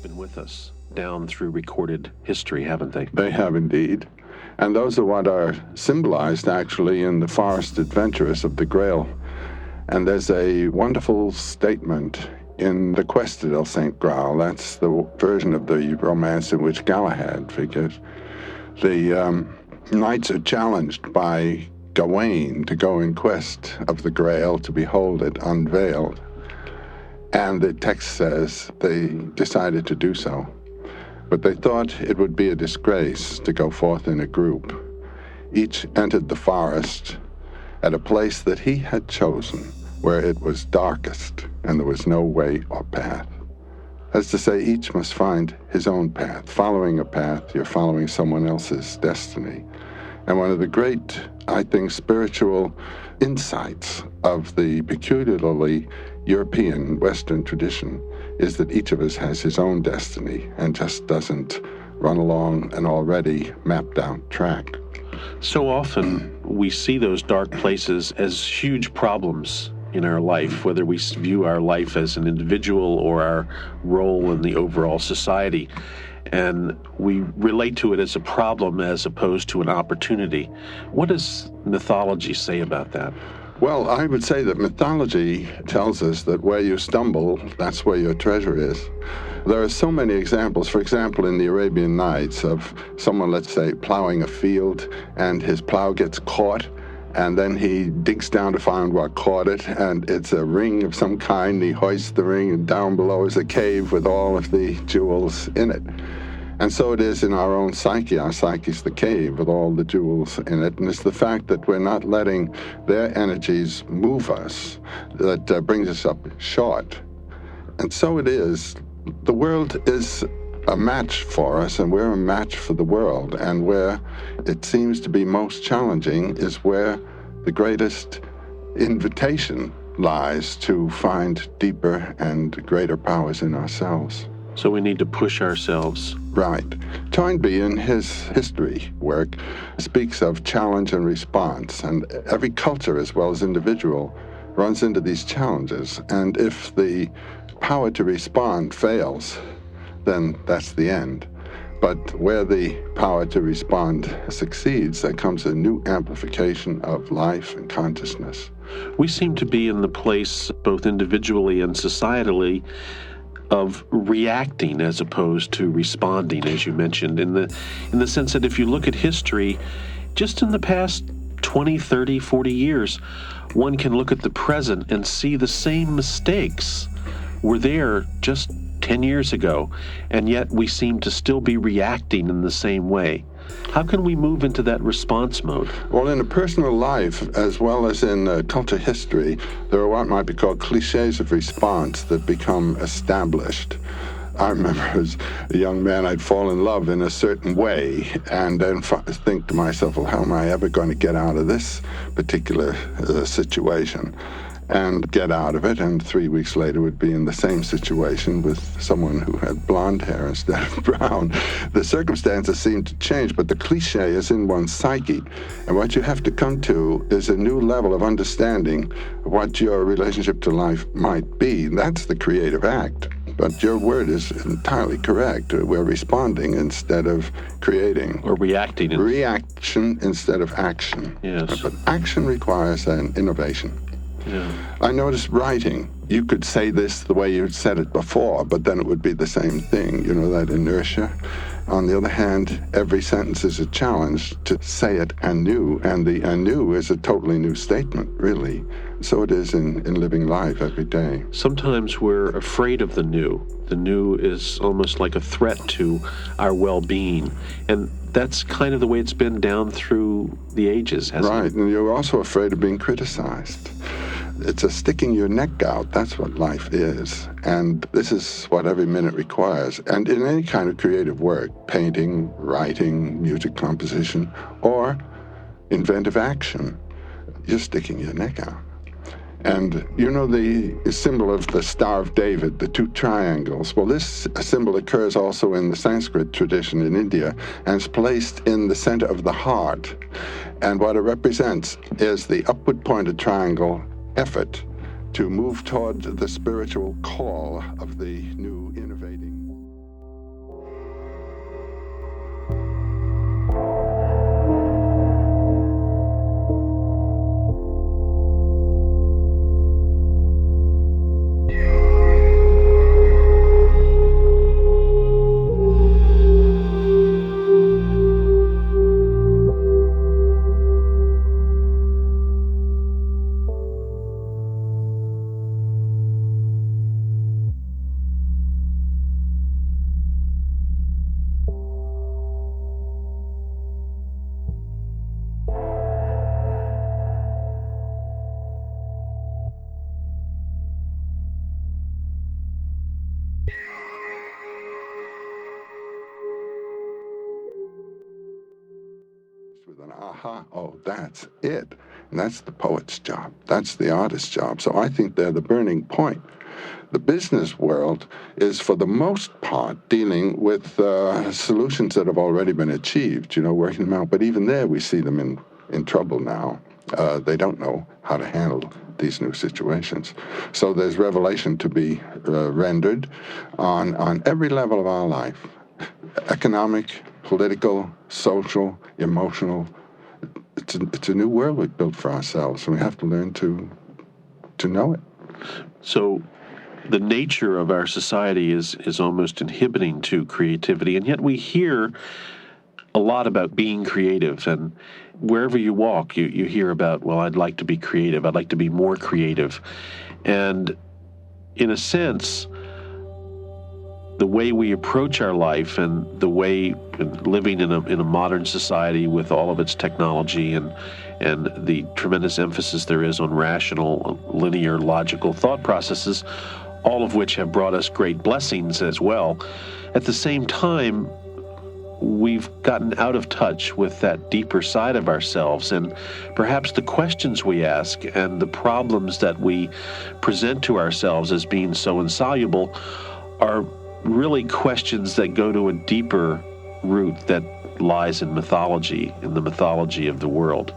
been with us down through recorded history, haven't they? They have indeed. And those are what are symbolized, actually, in the forest adventurers of the Grail. And there's a wonderful statement in the Quest of St. Graal. That's the version of the romance in which Galahad figures. The knights are challenged by Gawain to go in quest of the Grail, to behold it unveiled. And the text says they decided to do so. But they thought it would be a disgrace to go forth in a group. Each entered the forest at a place that he had chosen, where it was darkest and there was no way or path. As to say, each must find his own path. Following a path, you're following someone else's destiny. And one of the great, I think, spiritual insights of the peculiarly European Western tradition is that each of us has his own destiny and just doesn't run along an already mapped out track. So often we see those dark places as huge problems in our life, whether we view our life as an individual or our role in the overall society. And we relate to it as a problem as opposed to an opportunity. What does mythology say about that? Well, I would say that mythology tells us that where you stumble, that's where your treasure is. There are so many examples, for example, in the Arabian Nights, of someone, let's say, plowing a field, and his plow gets caught, and then he digs down to find what caught it, and it's a ring of some kind. He hoists the ring, and down below is a cave with all of the jewels in it. And so it is in our own psyche. Our psyche's the cave with all the jewels in it. And it's the fact that we're not letting their energies move us that brings us up short. And so it is. The world is a match for us, and we're a match for the world. And where it seems to be most challenging is where the greatest invitation lies to find deeper and greater powers in ourselves. So we need to push ourselves. Right. Toynbee, in his history work, speaks of challenge and response, and every culture as well as individual runs into these challenges. And if the power to respond fails, then that's the end. But where the power to respond succeeds, there comes a new amplification of life and consciousness. We seem to be in the place, both individually and societally, of reacting as opposed to responding, as you mentioned, in the sense that if you look at history, just in the past 20, 30, 40 years, one can look at the present and see the same mistakes were there just 10 years ago, and yet we seem to still be reacting in the same way. How can we move into that response mode? Well, in a personal life, as well as in culture history, there are what might be called cliches of response that become established. I remember as a young man, I'd fall in love in a certain way and then think to myself, well, how am I ever going to get out of this particular situation? And get out of it, and 3 weeks later would be in the same situation with someone who had blonde hair instead of brown. The circumstances seem to change, but the cliche is in one's psyche. And what you have to come to is a new level of understanding what your relationship to life might be. That's the creative act. But your word is entirely correct. We're responding instead of creating. Or reacting. Reaction instead of action. Yes. But action requires an innovation. Yeah. I noticed writing. You could say this the way you said it before, but then it would be the same thing, that inertia. On the other hand, every sentence is a challenge to say it anew, and the anew is a totally new statement, really. So it is in living life every day. Sometimes we're afraid of the new. The new is almost like a threat to our well-being, and that's kind of the way it's been down through the ages, hasn't it? Right, and you're also afraid of being criticized. It's a sticking your neck out. That's what life is. And this is what every minute requires. And in any kind of creative work, painting, writing, music composition, or inventive action, you're sticking your neck out. And the symbol of the Star of David, the two triangles, well, this symbol occurs also in the Sanskrit tradition in India, and it's placed in the center of the heart. And what it represents is the upward pointed triangle effort to move toward the spiritual call of the new innovating. with an aha, oh, that's it. And that's the poet's job. That's the artist's job. So I think they're the burning point. The business world is, for the most part, dealing with solutions that have already been achieved, working them out. But even there, we see them in trouble now. They don't know how to handle these new situations. So there's revelation to be rendered on every level of our life: economic, political, social, emotional. It's a new world we've built for ourselves, and we have to learn to know it. So the nature of our society is almost inhibiting to creativity, and yet we hear a lot about being creative, and wherever you walk, you hear about, well, I'd like to be creative, I'd like to be more creative. And in a sense, the way we approach our life and the way living in a modern society with all of its technology and the tremendous emphasis there is on rational, linear, logical thought processes, all of which have brought us great blessings as well. At the same time, we've gotten out of touch with that deeper side of ourselves, and perhaps the questions we ask and the problems that we present to ourselves as being so insoluble are really questions that go to a deeper root that lies in mythology, in the mythology of the world.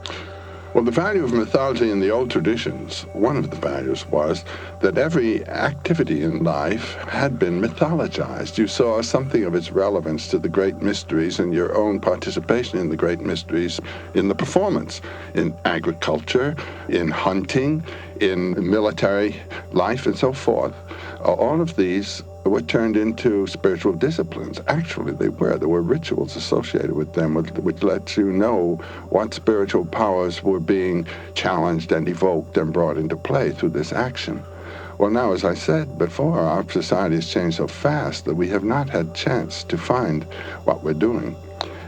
Well, the value of mythology in the old traditions, one of the values was that every activity in life had been mythologized. You saw something of its relevance to the great mysteries and your own participation in the great mysteries in the performance, in agriculture, in hunting, in military life, and so forth. All of these were turned into spiritual disciplines. Actually, they were. There were rituals associated with them, which let you know what spiritual powers were being challenged and evoked and brought into play through this action. Well, now, as I said before, our society has changed so fast that we have not had chance to find what we're doing.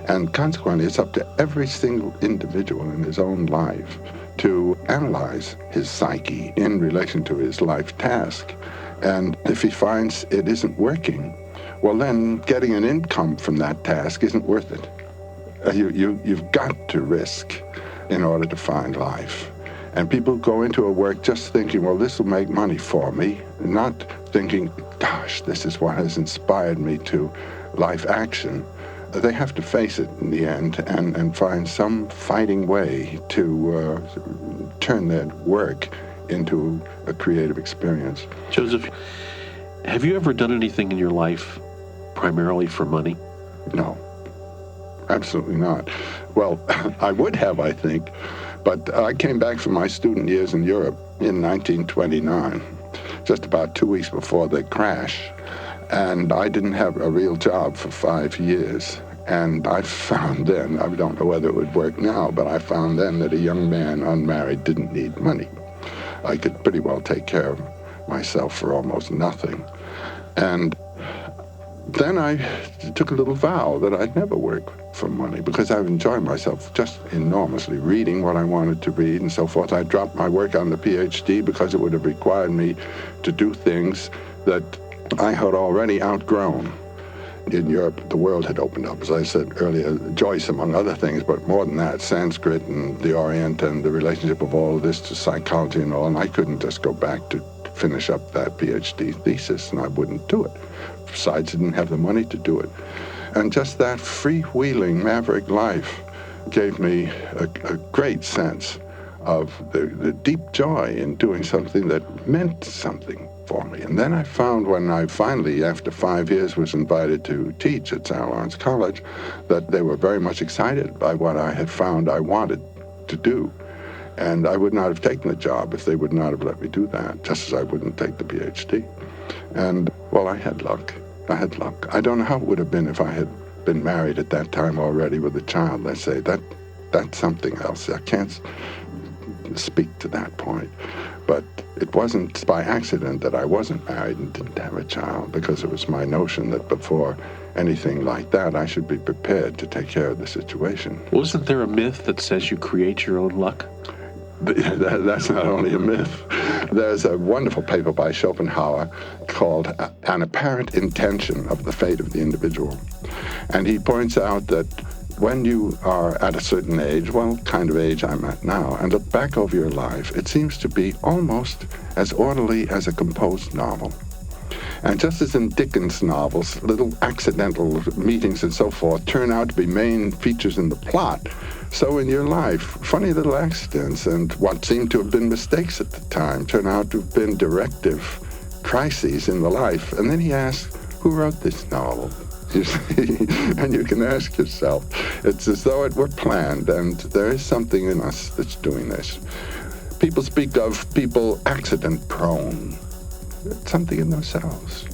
And consequently, it's up to every single individual in his own life to analyze his psyche in relation to his life task. And if he finds it isn't working, well, then getting an income from that task isn't worth it. You've got to risk in order to find life. And people go into a work just thinking, well, this will make money for me, not thinking, gosh, this is what has inspired me to life action. They have to face it in the end and find some fighting way to turn their work into a creative experience. Joseph, have you ever done anything in your life primarily for money? No, absolutely not. Well, I would have, I think, but I came back from my student years in Europe in 1929, just about 2 weeks before the crash, and I didn't have a real job for 5 years. And I found then, I don't know whether it would work now, but I found then that a young man unmarried didn't need money. I could pretty well take care of myself for almost nothing. And then I took a little vow that I'd never work for money, because I've enjoyed myself just enormously reading what I wanted to read and so forth. I dropped my work on the PhD because it would have required me to do things that I had already outgrown. In Europe, the world had opened up, as I said earlier, Joyce among other things, but more than that, Sanskrit and the Orient and the relationship of all of this to psychology and all, and I couldn't just go back to finish up that PhD thesis, and I wouldn't do it. Besides, I didn't have the money to do it. And just that freewheeling maverick life gave me a great sense of the deep joy in doing something that meant something for me. And then I found, when I finally, after 5 years, was invited to teach at St. Lawrence College, that they were very much excited by what I had found I wanted to do. And I would not have taken the job if they would not have let me do that, just as I wouldn't take the PhD. And, well, I had luck. I don't know how it would have been if I had been married at that time already with a child, let's say. That's something else. I can't speak to that point. But it wasn't by accident that I wasn't married and didn't have a child, because it was my notion that before anything like that, I should be prepared to take care of the situation. Wasn't there a myth that says you create your own luck? That's not only a myth. There's a wonderful paper by Schopenhauer called An Apparent Intention of the Fate of the Individual. And he points out that when you are at a certain age, well, kind of age I'm at now, and look back over your life, it seems to be almost as orderly as a composed novel. And just as in Dickens' novels, little accidental meetings and so forth turn out to be main features in the plot, so in your life, funny little accidents and what seemed to have been mistakes at the time turn out to have been directive crises in the life. And then he asks, who wrote this novel? You see, and you can ask yourself, it's as though it were planned, and there is something in us that's doing this. People speak of people accident-prone. It's something in themselves.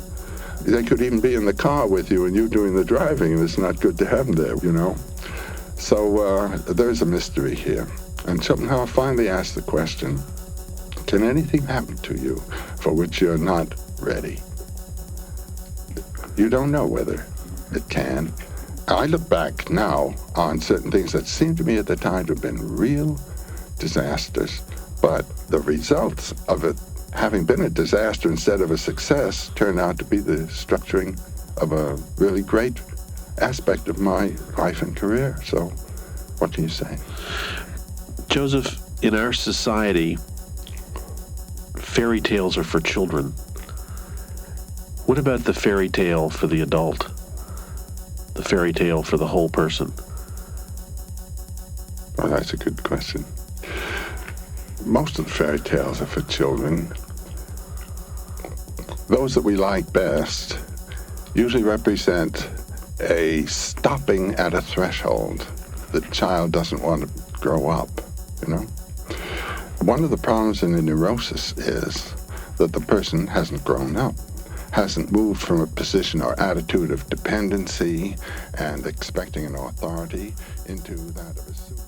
They could even be in the car with you and you doing the driving, and it's not good to have them there, you know. So there's a mystery here. And somehow I finally asked the question, can anything happen to you for which you're not ready? You don't know whether it can. I look back now on certain things that seemed to me at the time to have been real disasters, but the results of it having been a disaster instead of a success turned out to be the structuring of a really great aspect of my life and career. So what can you say? Joseph, in our society, fairy tales are for children. What about the fairy tale for the adult? The fairy tale for the whole person? Well, that's a good question. Most of the fairy tales are for children. Those that we like best usually represent a stopping at a threshold. The child doesn't want to grow up, you know. One of the problems in a neurosis is that the person hasn't grown up, hasn't moved from a position or attitude of dependency and expecting an authority into that of a suit.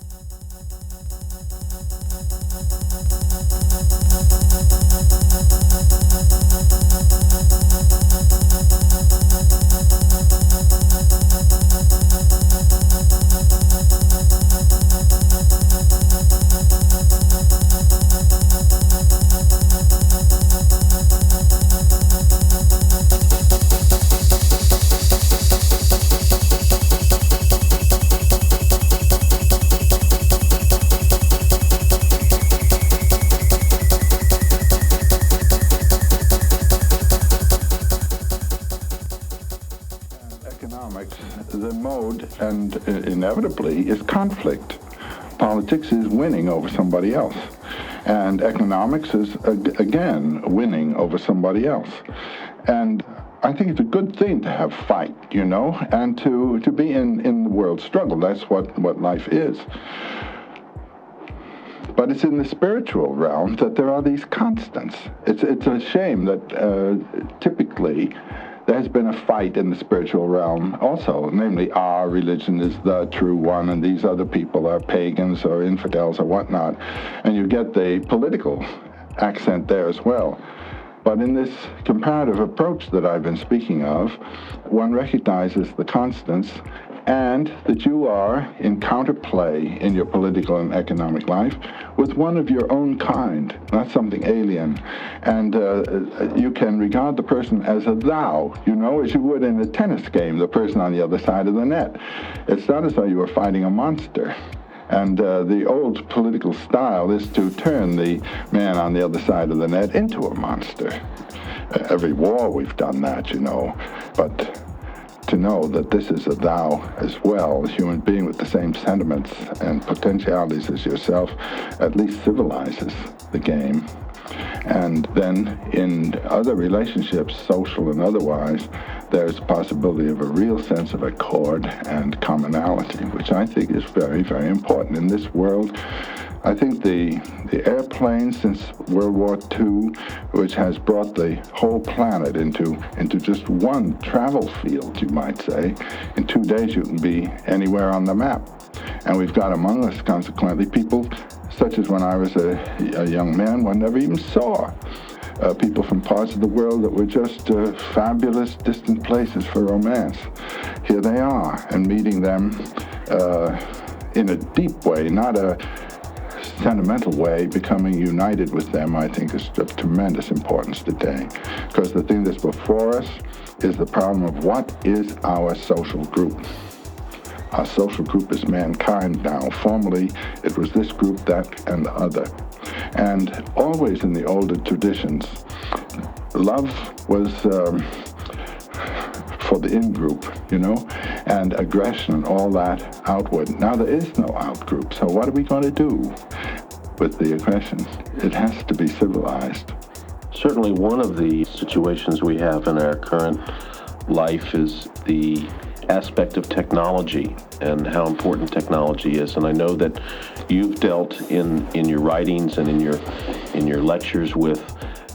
The mode, and inevitably, is conflict. Politics is winning over somebody else. And economics is, again, winning over somebody else. And I think it's a good thing to have fight, you know, and to be in the world struggle. That's what life is. But it's in the spiritual realm that there are these constants. It's a shame that typically there's been a fight in the spiritual realm also, namely our religion is the true one and these other people are pagans or infidels or whatnot. And you get the political accent there as well. But in this comparative approach that I've been speaking of, one recognizes the constants and that you are in counterplay in your political and economic life with one of your own kind, not something alien. And you can regard the person as a thou, you know, as you would in a tennis game, the person on the other side of the net. It's not as though you were fighting a monster. And the old political style is to turn the man on the other side of the net into a monster. Every war we've done that, you know, but to know that this is a thou as well, a human being with the same sentiments and potentialities as yourself, at least civilizes the game. And then in other relationships, social and otherwise, there's a possibility of a real sense of accord and commonality, which I think is very, very important in this world. I think the airplanes since World War II, which has brought the whole planet into just one travel field, you might say. In 2 days you can be anywhere on the map. And we've got among us, consequently, people such as when I was a young man, one never even saw. People from parts of the world that were just fabulous, distant places for romance. Here they are, and meeting them in a deep way, not a sentimental way, becoming united with them, I think is of tremendous importance today. Because the thing that's before us is the problem of what is our social group. Our social group is mankind now. Formerly, it was this group, that, and the other. And always in the older traditions, love was for the in-group, and aggression and all that outward. Now there is no out-group, so what are we going to do with the aggression? It has to be civilized. Certainly one of the situations we have in our current life is the aspect of technology and how important technology is. And I know that you've dealt in your writings and in your lectures with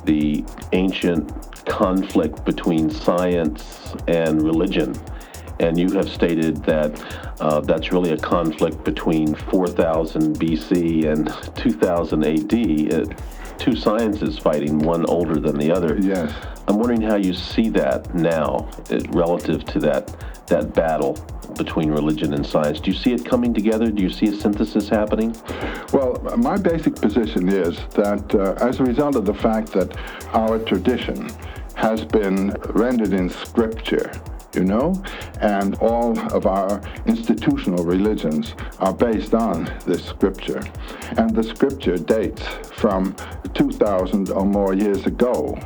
the ancient conflict between science and religion. And you have stated that that's really a conflict between 4000 BC and 2000 AD. Two sciences fighting, one older than the other. Yes. I'm wondering how you see that now relative to that battle between religion and science. Do you see it coming together? Do you see a synthesis happening? Well, my basic position is that as a result of the fact that our tradition has been rendered in scripture, and all of our institutional religions are based on this scripture. And the scripture dates from 2,000 or more years ago,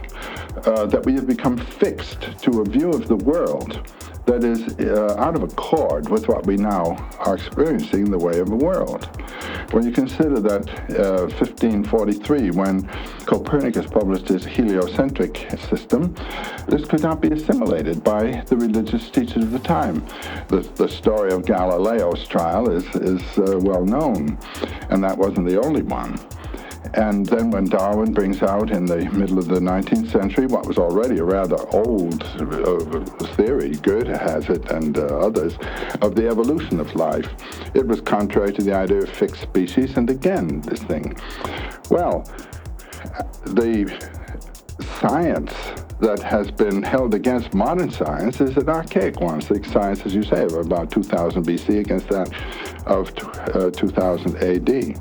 that we have become fixed to a view of the world that is out of accord with what we now are experiencing in the way of the world. When you consider that 1543, when Copernicus published his heliocentric system, this could not be assimilated by the religious teachers of the time. The story of Galileo's trial is well known, and that wasn't the only one. And then when Darwin brings out in the middle of the 19th century what was already a rather old theory, Goethe has it and others, of the evolution of life, it was contrary to the idea of fixed species, and again, this thing. Well, the science that has been held against modern science is an archaic one. It's the science, as you say, of about 2000 BC against that of 2000 AD.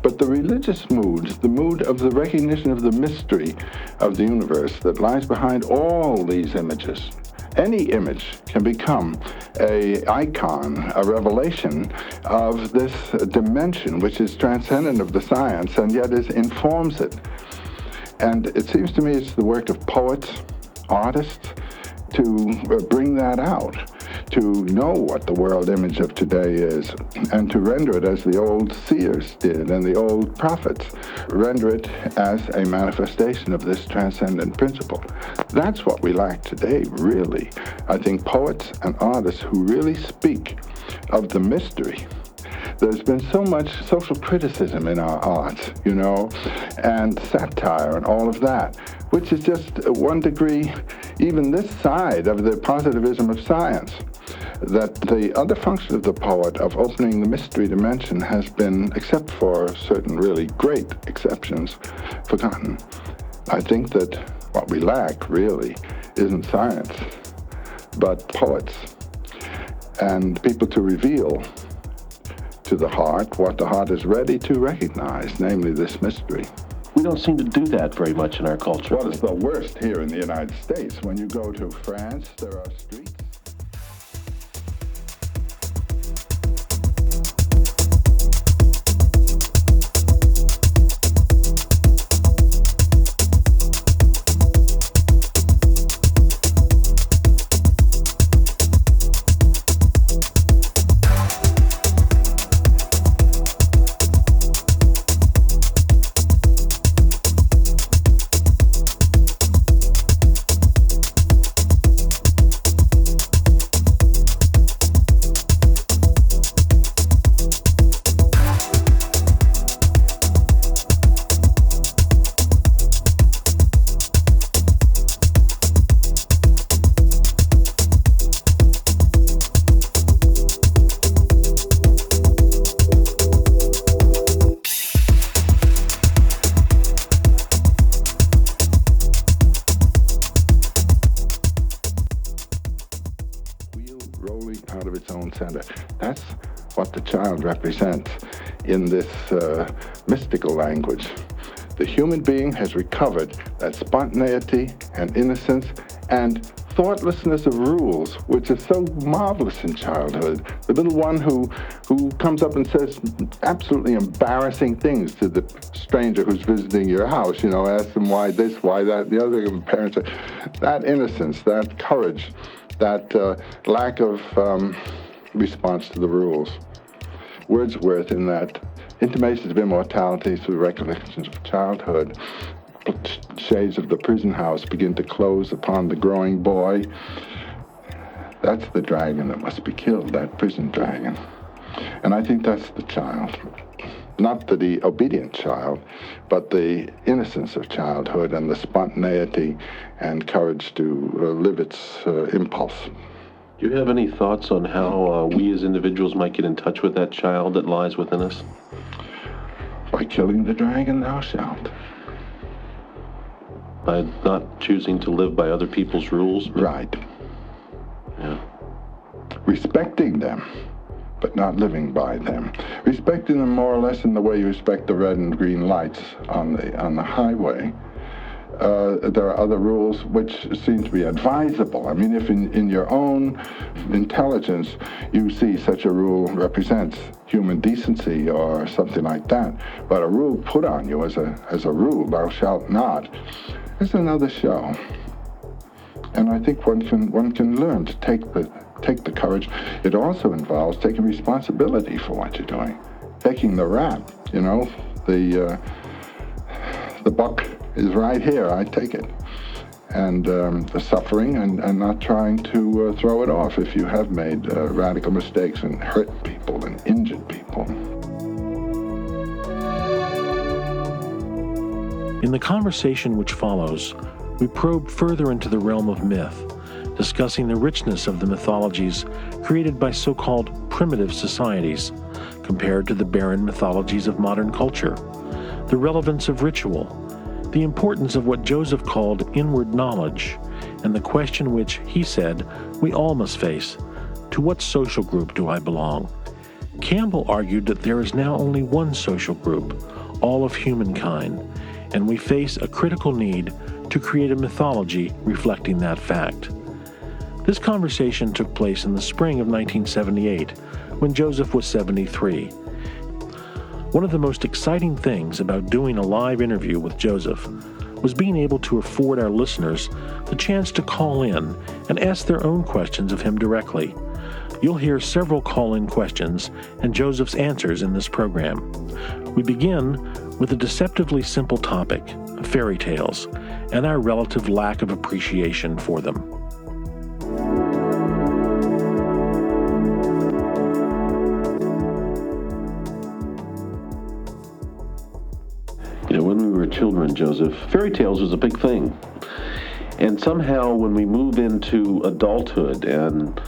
But the religious mood, the mood of the recognition of the mystery of the universe that lies behind all these images. Any image can become an icon, a revelation of this dimension which is transcendent of the science and yet informs it. And it seems to me it's the work of poets, artists, to bring that out, to know what the world image of today is, and to render it as the old seers did and the old prophets, render it as a manifestation of this transcendent principle. That's what we lack today, really. I think poets and artists who really speak of the mystery. There's been so much social criticism in our art, and satire and all of that, which is just 1 degree, even this side of the positivism of science. That the other function of the poet of opening the mystery dimension has been, except for certain really great exceptions, forgotten. I think that what we lack, really, isn't science, but poets and people to reveal to the heart what the heart is ready to recognize, namely this mystery. We don't seem to do that very much in our culture. Well, it's the worst here in the United States. When you go to France, there are streets. That's what the child represents in this mystical language. The human being has recovered that spontaneity and innocence and thoughtlessness of rules, which is so marvelous in childhood. The little one who comes up and says absolutely embarrassing things to the stranger who's visiting your house, ask them why this, why that, the other thing. Parents say, that innocence, that courage, that lack of response to the rules. Wordsworth, in that Intimations of Immortality through Recollections of Childhood, shades of the prison house begin to close upon the growing boy. That's the dragon that must be killed, that prison dragon. And I think that's the child. Not the obedient child, but the innocence of childhood and the spontaneity and courage to live its impulse. Do you have any thoughts on how we as individuals might get in touch with that child that lies within us? By killing the dragon, thou shalt. By not choosing to live by other people's rules? Right. Yeah. Respecting them, but not living by them. Respecting them more or less in the way you respect the red and green lights on the highway. There are other rules which seem to be advisable. I mean, if in your own intelligence you see such a rule represents human decency or something like that, but a rule put on you as a rule, thou shalt not, is another show. And I think one can learn to take the courage. It also involves taking responsibility for what you're doing, taking the rap. The buck is right here, I take it. And the suffering and not trying to throw it off if you have made radical mistakes and hurt people and injured people. In the conversation which follows, we probe further into the realm of myth, discussing the richness of the mythologies created by so-called primitive societies compared to the barren mythologies of modern culture, the relevance of ritual, the importance of what Joseph called inward knowledge, and the question which, he said, we all must face: to what social group do I belong? Campbell argued that there is now only one social group, all of humankind, and we face a critical need to create a mythology reflecting that fact. This conversation took place in the spring of 1978, when Joseph was 73. One of the most exciting things about doing a live interview with Joseph was being able to afford our listeners the chance to call in and ask their own questions of him directly. You'll hear several call-in questions and Joseph's answers in this program. We begin with a deceptively simple topic, fairy tales, and our relative lack of appreciation for them. When we were children, Joseph, fairy tales was a big thing. And somehow when we move into adulthood and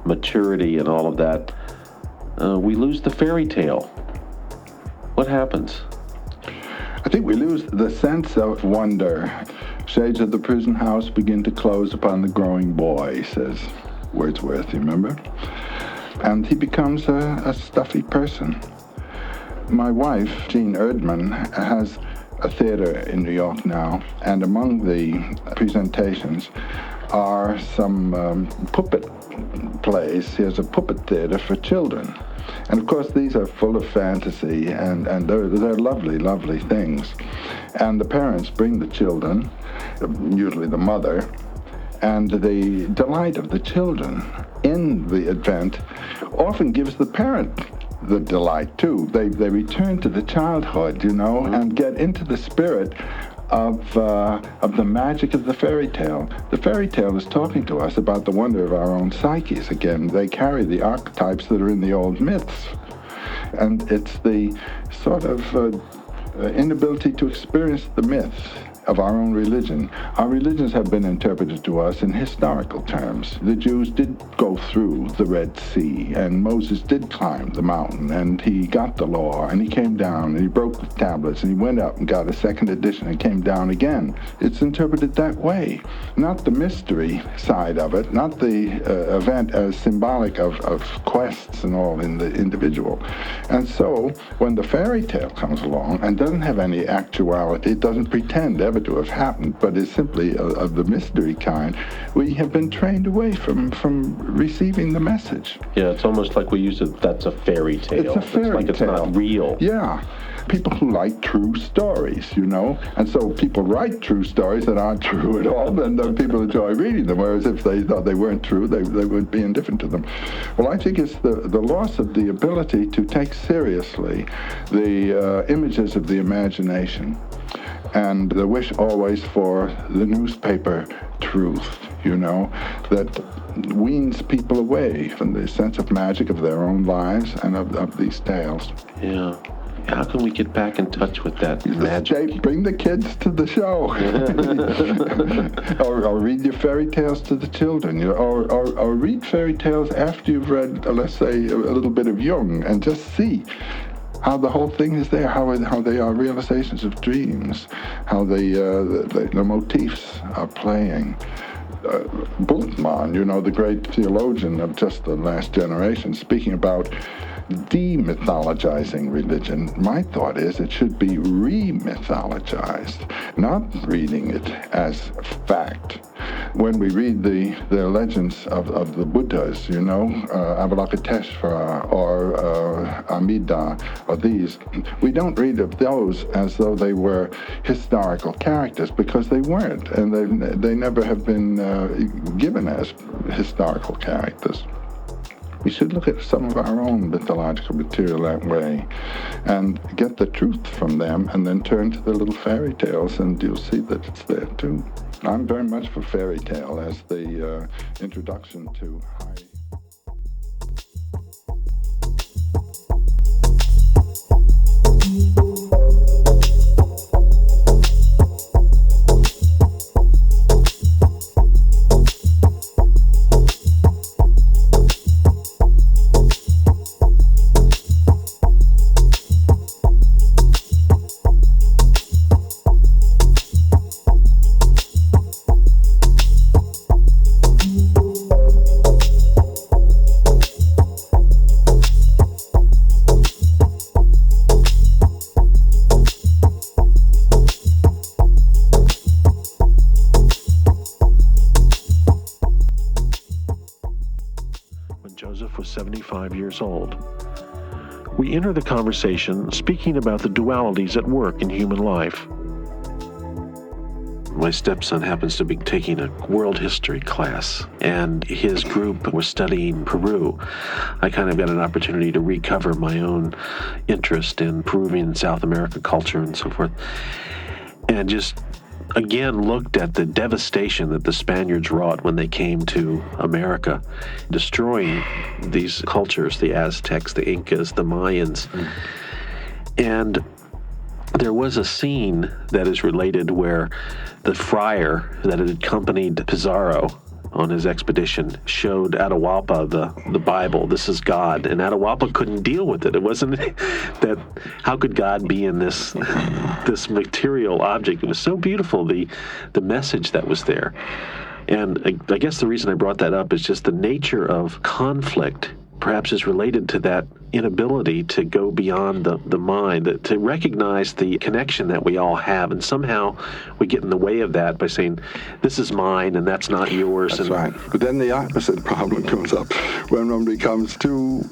maturity and all of that, we lose the fairy tale. What happens? I think we lose the sense of wonder. Shades of the prison house begin to close upon the growing boy, says Wordsworth, you remember? And he becomes a stuffy person. My wife, Jean Erdman, has a theater in New York now, and among the presentations are some puppet plays. He has a puppet theater for children. And of course these are full of fantasy, and they're lovely, lovely things. And the parents bring the children, usually the mother, and the delight of the children in the event often gives the parent the delight too. They return to the childhood, and get into the spirit of the magic of the fairy tale. The fairy tale is talking to us about the wonder of our own psyches. Again, they carry the archetypes that are in the old myths, and it's the sort of inability to experience the myths of our own religion. Our religions have been interpreted to us in historical terms. The Jews did go through the Red Sea, and Moses did climb the mountain, and he got the law, and he came down, and he broke the tablets, and he went up and got a second edition and came down again. It's interpreted that way, not the mystery side of it, not the event as symbolic of quests and all in the individual. And so, when the fairy tale comes along and doesn't have any actuality, it doesn't pretend ever never to have happened, but is simply of the mystery kind, we have been trained away from receiving the message. Yeah, it's almost like we use it, that's a fairy tale. It's a fairy like it's tale. not real. Yeah. People who like true stories, and so people write true stories that aren't true at all, and then people enjoy reading them, whereas if they thought they weren't true, they would be indifferent to them. Well, I think it's the loss of the ability to take seriously the images of the imagination and the wish always for the newspaper truth, that weans people away from the sense of magic of their own lives and of these tales. Yeah. How can we get back in touch with that magic? Jay, bring the kids to the show. or read your fairy tales to the children. Or read fairy tales after you've read, let's say, a little bit of Jung, and just see how the whole thing is there, how they are realizations of dreams, how the motifs are playing. Bultmann, the great theologian of just the last generation, speaking about demythologizing religion. My thought is it should be re-mythologized, not reading it as fact. When we read the legends of the Buddhas, Avalokiteshvara or Amida or these, we don't read of those as though they were historical characters, because they weren't, and they never have been given as historical characters. We should look at some of our own mythological material that way and get the truth from them, and then turn to the little fairy tales, and you'll see that it's there too. I'm very much for fairy tale as the introduction to high. Joseph was 75 years old. We enter the conversation speaking about the dualities at work in human life. My stepson happens to be taking a world history class, and his group was studying Peru. I kind of got an opportunity to recover my own interest in Peruvian South America culture and so forth, and just again looked at the devastation that the Spaniards wrought when they came to America, destroying these cultures, the Aztecs, the Incas, the Mayans. And there was a scene that is related where the friar that had accompanied Pizarro on his expedition showed Atahualpa the Bible. This is God. And Atahualpa couldn't deal with it. It wasn't that, how could God be in this material object? It was so beautiful, the message that was there. And I guess the reason I brought that up is just the nature of conflict perhaps is related to that inability to go beyond the mind, to recognize the connection that we all have, and somehow we get in the way of that by saying, this is mine and that's not yours. That's right. But then the opposite problem comes up when one becomes too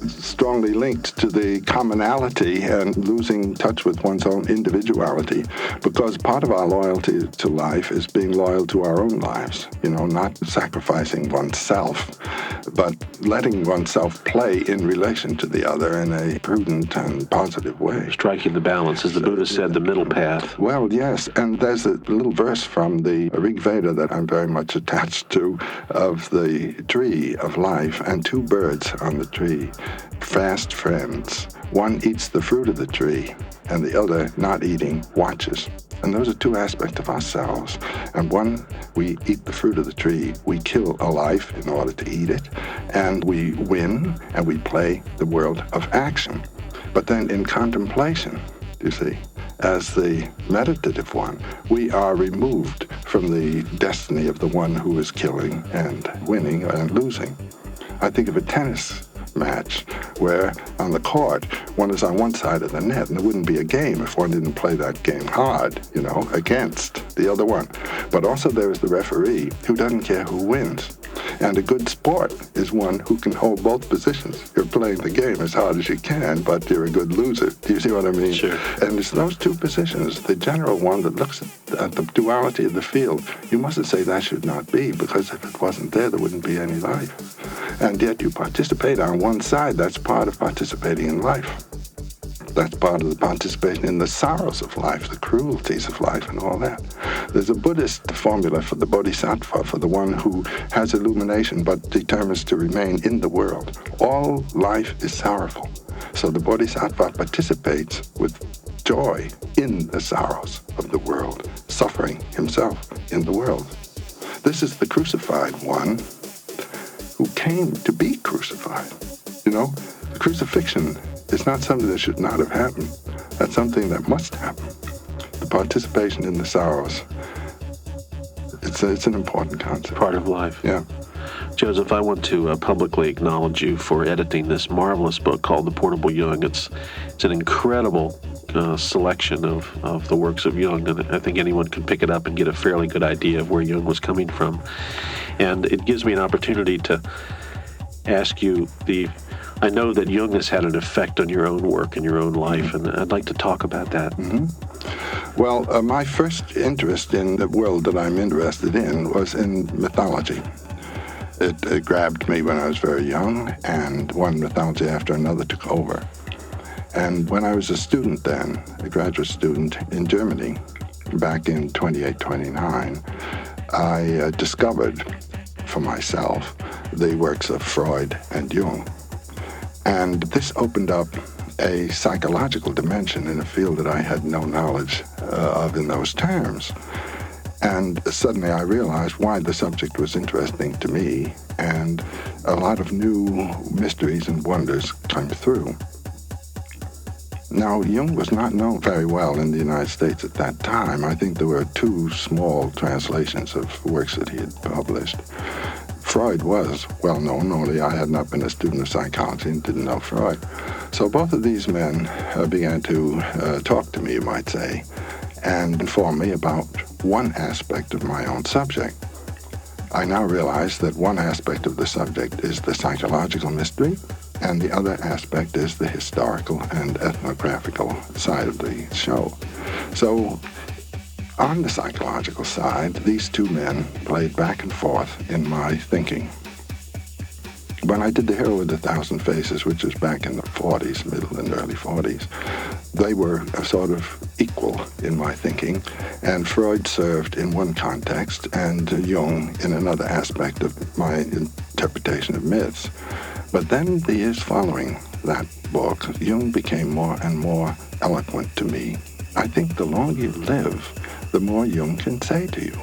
strongly linked to the commonality and losing touch with one's own individuality, because part of our loyalty to life is being loyal to our own lives, not sacrificing oneself, but letting oneself play in relation to the other in a prudent and positive way. Striking the balance, as the Buddha said, the middle path. Well, yes, and there's a little verse from the Rig Veda that I'm very much attached to, of the tree of life and two birds on the tree, fast friends. One eats the fruit of the tree, and the other, not eating, watches. And those are two aspects of ourselves. And one, we eat the fruit of the tree. We kill a life in order to eat it. And we win, and we play the world of action. But then in contemplation, you see, as the meditative one, we are removed from the destiny of the one who is killing and winning and losing. I think of a tennis match where on the court, one is on one side of the net, and it wouldn't be a game if one didn't play that game hard, against the other one. But also there is the referee who doesn't care who wins. And a good sport is one who can hold both positions. You're playing the game as hard as you can, but you're a good loser. Do you see what I mean? Sure. And it's those two positions, the general one that looks at the duality of the field. You mustn't say that should not be, because if it wasn't there wouldn't be any life. And yet you participate on one side. That's part of participating in life. That's part of the participation in the sorrows of life, the cruelties of life, and all that. There's a Buddhist formula for the bodhisattva, for the one who has illumination but determines to remain in the world. All life is sorrowful. So the bodhisattva participates with joy in the sorrows of the world, suffering himself in the world. This is the crucified one who came to be crucified. The crucifixion is not something that should not have happened. That's something that must happen. The participation in the sorrows, it's an important concept. Part of life. Yeah. Joseph, I want to publicly acknowledge you for editing this marvelous book called The Portable Jung. It's an incredible selection of the works of Jung, and I think anyone can pick it up and get a fairly good idea of where Jung was coming from. And it gives me an opportunity to ask you I know that Jung has had an effect on your own work and your own life, and I'd like to talk about that. Mm-hmm. Well, my first interest in the world that I'm interested in was in mythology. It grabbed me when I was very young, and one mythology after another took over. And when I was a student then, a graduate student in Germany, back in 28, 29, I discovered for myself the works of Freud and Jung. And this opened up a psychological dimension in a field that I had no knowledge of in those terms. And suddenly I realized why the subject was interesting to me, and a lot of new mysteries and wonders came through. Now, Jung was not known very well in the United States at that time. I think there were 2 small translations of works that he had published. Freud was well known, only I had not been a student of psychology and didn't know Freud. So both of these men began to talk to me, you might say, and inform me about one aspect of my own subject. I now realize that one aspect of the subject is the psychological mystery, and the other aspect is the historical and ethnographical side of the show. So on the psychological side, these 2 men played back and forth in my thinking. When I did The Hero with 1,000 Faces, which was back in the 40s, middle and early 40s, they were sort of equal in my thinking, and Freud served in one context and Jung in another aspect of my interpretation of myths. But then the years following that book, Jung became more and more eloquent to me. I think the longer you live, the more Jung can say to you.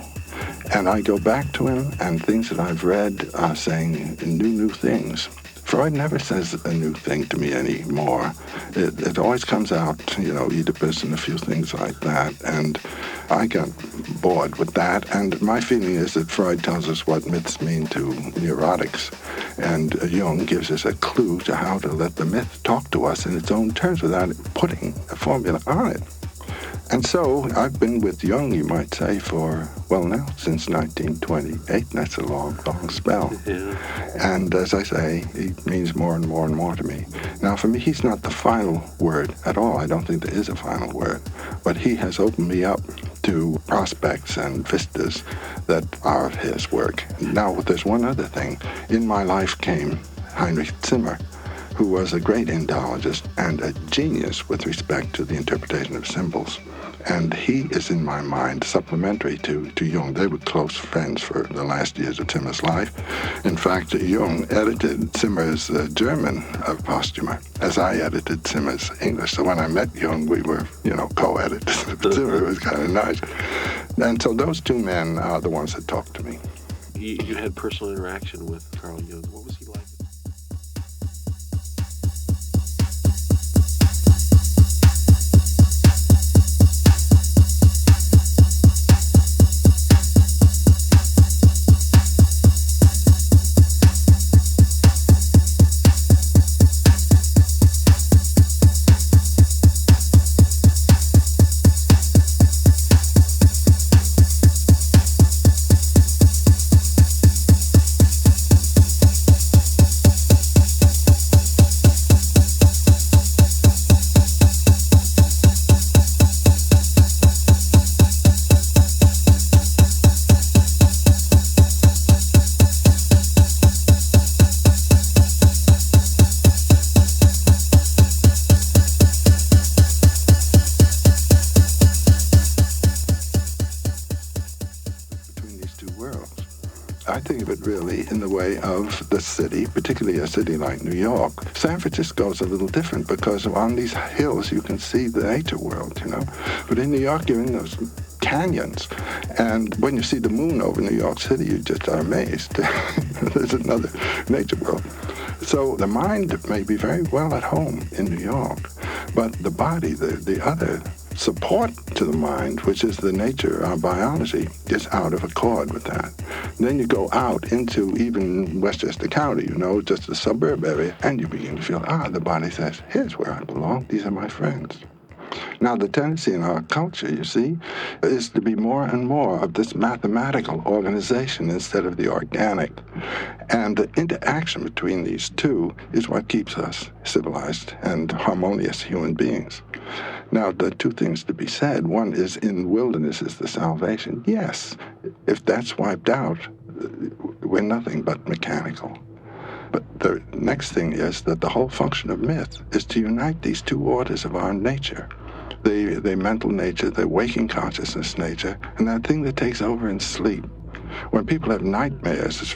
And I go back to him, and things that I've read are saying new things. Freud never says a new thing to me anymore. It always comes out, Oedipus and a few things like that, and I got bored with that. And my feeling is that Freud tells us what myths mean to neurotics, and Jung gives us a clue to how to let the myth talk to us in its own terms without putting a formula on it. And so I've been with Jung, you might say, since 1928. That's a long, long spell. Yeah. And as I say, he means more and more and more to me. Now, for me, he's not the final word at all. I don't think there is a final word. But he has opened me up to prospects and vistas that are his work. Now, there's one other thing. In my life came Heinrich Zimmer, who was a great Indologist and a genius with respect to the interpretation of symbols. And he is, in my mind, supplementary to Jung. They were close friends for the last years of Zimmer's life. In fact, Jung edited Zimmer's German postuma, as I edited Zimmer's English. So when I met Jung, we were, co-editors. Zimmer was kind of nice. And so those 2 men are the ones that talked to me. You had personal interaction with Carl Jung. What was he like? in the way of the city, particularly a city like New York. San Francisco is a little different because on these hills you can see the nature world, But in New York, you're in those canyons. And when you see the moon over New York City, you just are amazed. There's another nature world. So the mind may be very well at home in New York, but the body, the other support to the mind, which is the nature, our biology, is out of accord with that. And then you go out into even Westchester County, just a suburb area, and you begin to feel, the body says, here's where I belong, these are my friends. Now, the tendency in our culture, you see, is to be more and more of this mathematical organization instead of the organic. And the interaction between these two is what keeps us civilized and harmonious human beings. Now, the two things to be said. One is, in wilderness is the salvation. Yes, if that's wiped out, we're nothing but mechanical. But the next thing is that the whole function of myth is to unite these two orders of our nature, the mental nature, the waking consciousness nature, and that thing that takes over in sleep. When people have nightmares, it's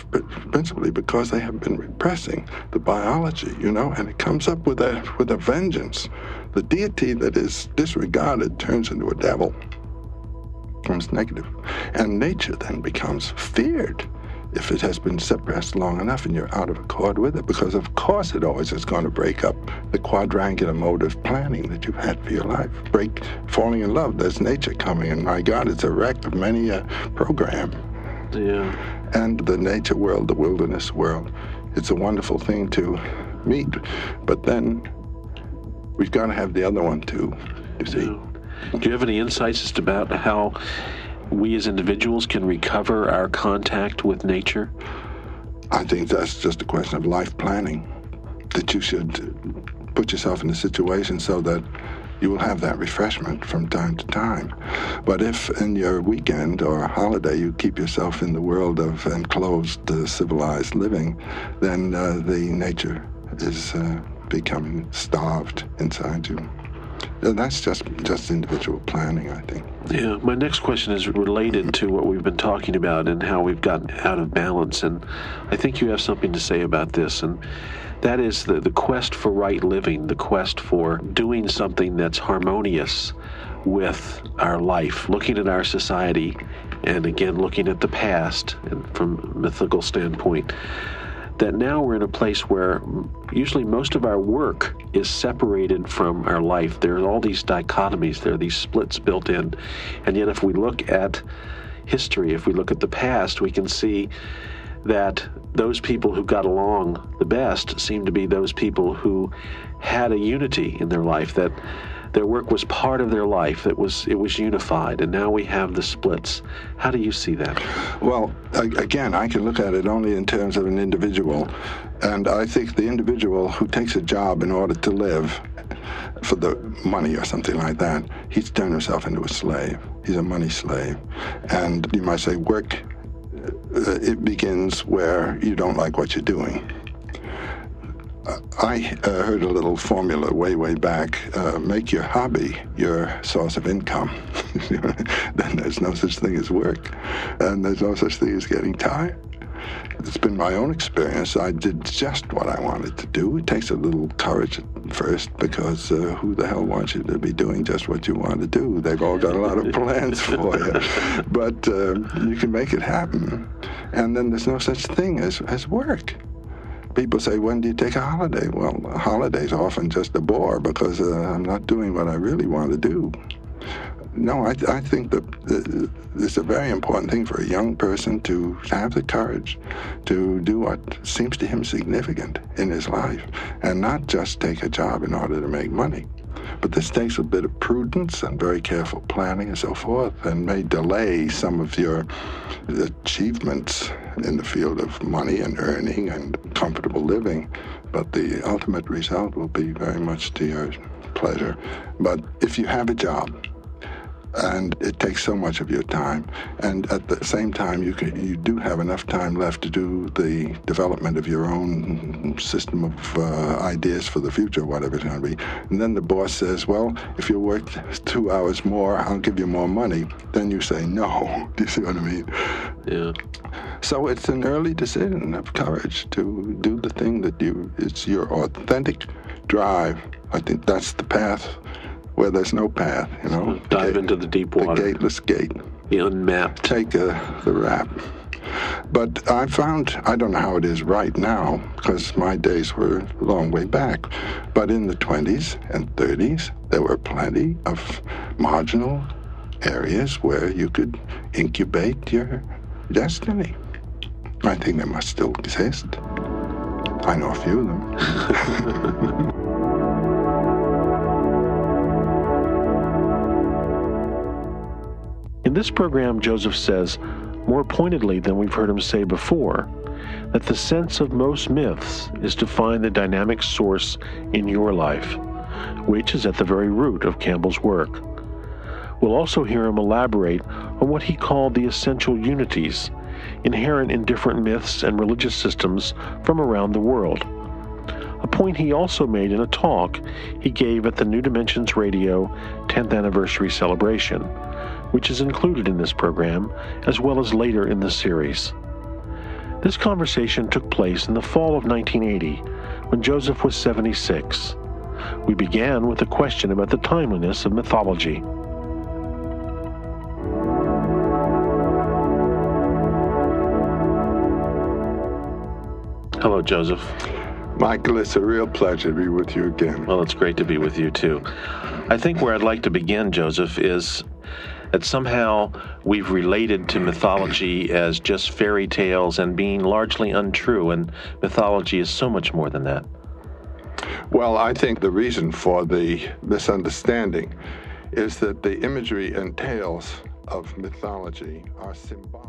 principally because they have been repressing the biology, and it comes up with a vengeance. The deity that is disregarded turns into a devil, becomes negative, and nature then becomes feared if it has been suppressed long enough and you're out of accord with it, because of course it always is going to break up the quadrangular mode of planning that you've had for your life. Falling in love, there's nature coming, and my God, it's a wreck of many a program. Yeah. And the nature world, the wilderness world, it's a wonderful thing to meet, but then we've got to have the other one too, you see. Do you have any insights as to about how we as individuals can recover our contact with nature? I think that's just a question of life planning, that you should put yourself in a situation so that you will have that refreshment from time to time. But if in your weekend or holiday you keep yourself in the world of enclosed, civilized living, then the nature is becoming starved inside you. And that's just individual planning, I think. Yeah, my next question is related to what we've been talking about and how we've gotten out of balance, and I think you have something to say about this, and that is the quest for right living, the quest for doing something that's harmonious with our life, looking at our society, and again, looking at the past and from a mythical standpoint, that now we're in a place where usually most of our work is separated from our life. There are all these dichotomies, there are these splits built in, and yet if we look at history, if we look at the past, we can see that those people who got along the best seem to be those people who had a unity in their life, that their work was part of their life, it was unified, and now we have the splits. How do you see that? Well, again, I can look at it only in terms of an individual, and I think the individual who takes a job in order to live for the money or something like that, he's turned himself into a slave. He's a money slave. And you might say work, it begins where you don't like what you're doing. I heard a little formula way back, make your hobby your source of income. Then there's no such thing as work, and there's no such thing as getting tired. It's been my own experience. I did just what I wanted to do. It takes a little courage at first, because who the hell wants you to be doing just what you want to do? They've all got a lot of plans for you. But you can make it happen. And then there's no such thing as work. People say, when do you take a holiday? Well, a holiday's often just a bore because I'm not doing what I really want to do. No, I think that it's a very important thing for a young person to have the courage to do what seems to him significant in his life and not just take a job in order to make money. But this takes a bit of prudence and very careful planning and so forth, and may delay some of your achievements in the field of money and earning and comfortable living. But the ultimate result will be very much to your pleasure. But if you have a job, and it takes so much of your time, and at the same time you do have enough time left to do the development of your own system of ideas for the future, whatever it's going to be, and then the boss says, well, if you work 2 hours more, I'll give you more money, then you say no. Do you see what I mean? Yeah. So it's an early decision of courage to do the thing that it's your authentic drive. I think that's the path where there's no path, So dive into the deep water. The gateless gate. The unmapped. Take the rap. But I found, I don't know how it is right now, because my days were a long way back, but in the 20s and 30s, there were plenty of marginal areas where you could incubate your destiny. I think they must still exist. I know a few of them. In this program, Joseph says, more pointedly than we've heard him say before, that the sense of most myths is to find the dynamic source in your life, which is at the very root of Campbell's work. We'll also hear him elaborate on what he called the essential unities inherent in different myths and religious systems from around the world, a point he also made in a talk he gave at the New Dimensions Radio 10th Anniversary Celebration, which is included in this program, as well as later in the series. This conversation took place in the fall of 1980, when Joseph was 76. We began with a question about the timeliness of mythology. Hello, Joseph. Michael, it's a real pleasure to be with you again. Well, it's great to be with you, too. I think where I'd like to begin, Joseph, is that somehow we've related to mythology as just fairy tales and being largely untrue, and mythology is so much more than that. Well, I think the reason for the misunderstanding is that the imagery and tales of mythology are symbolic.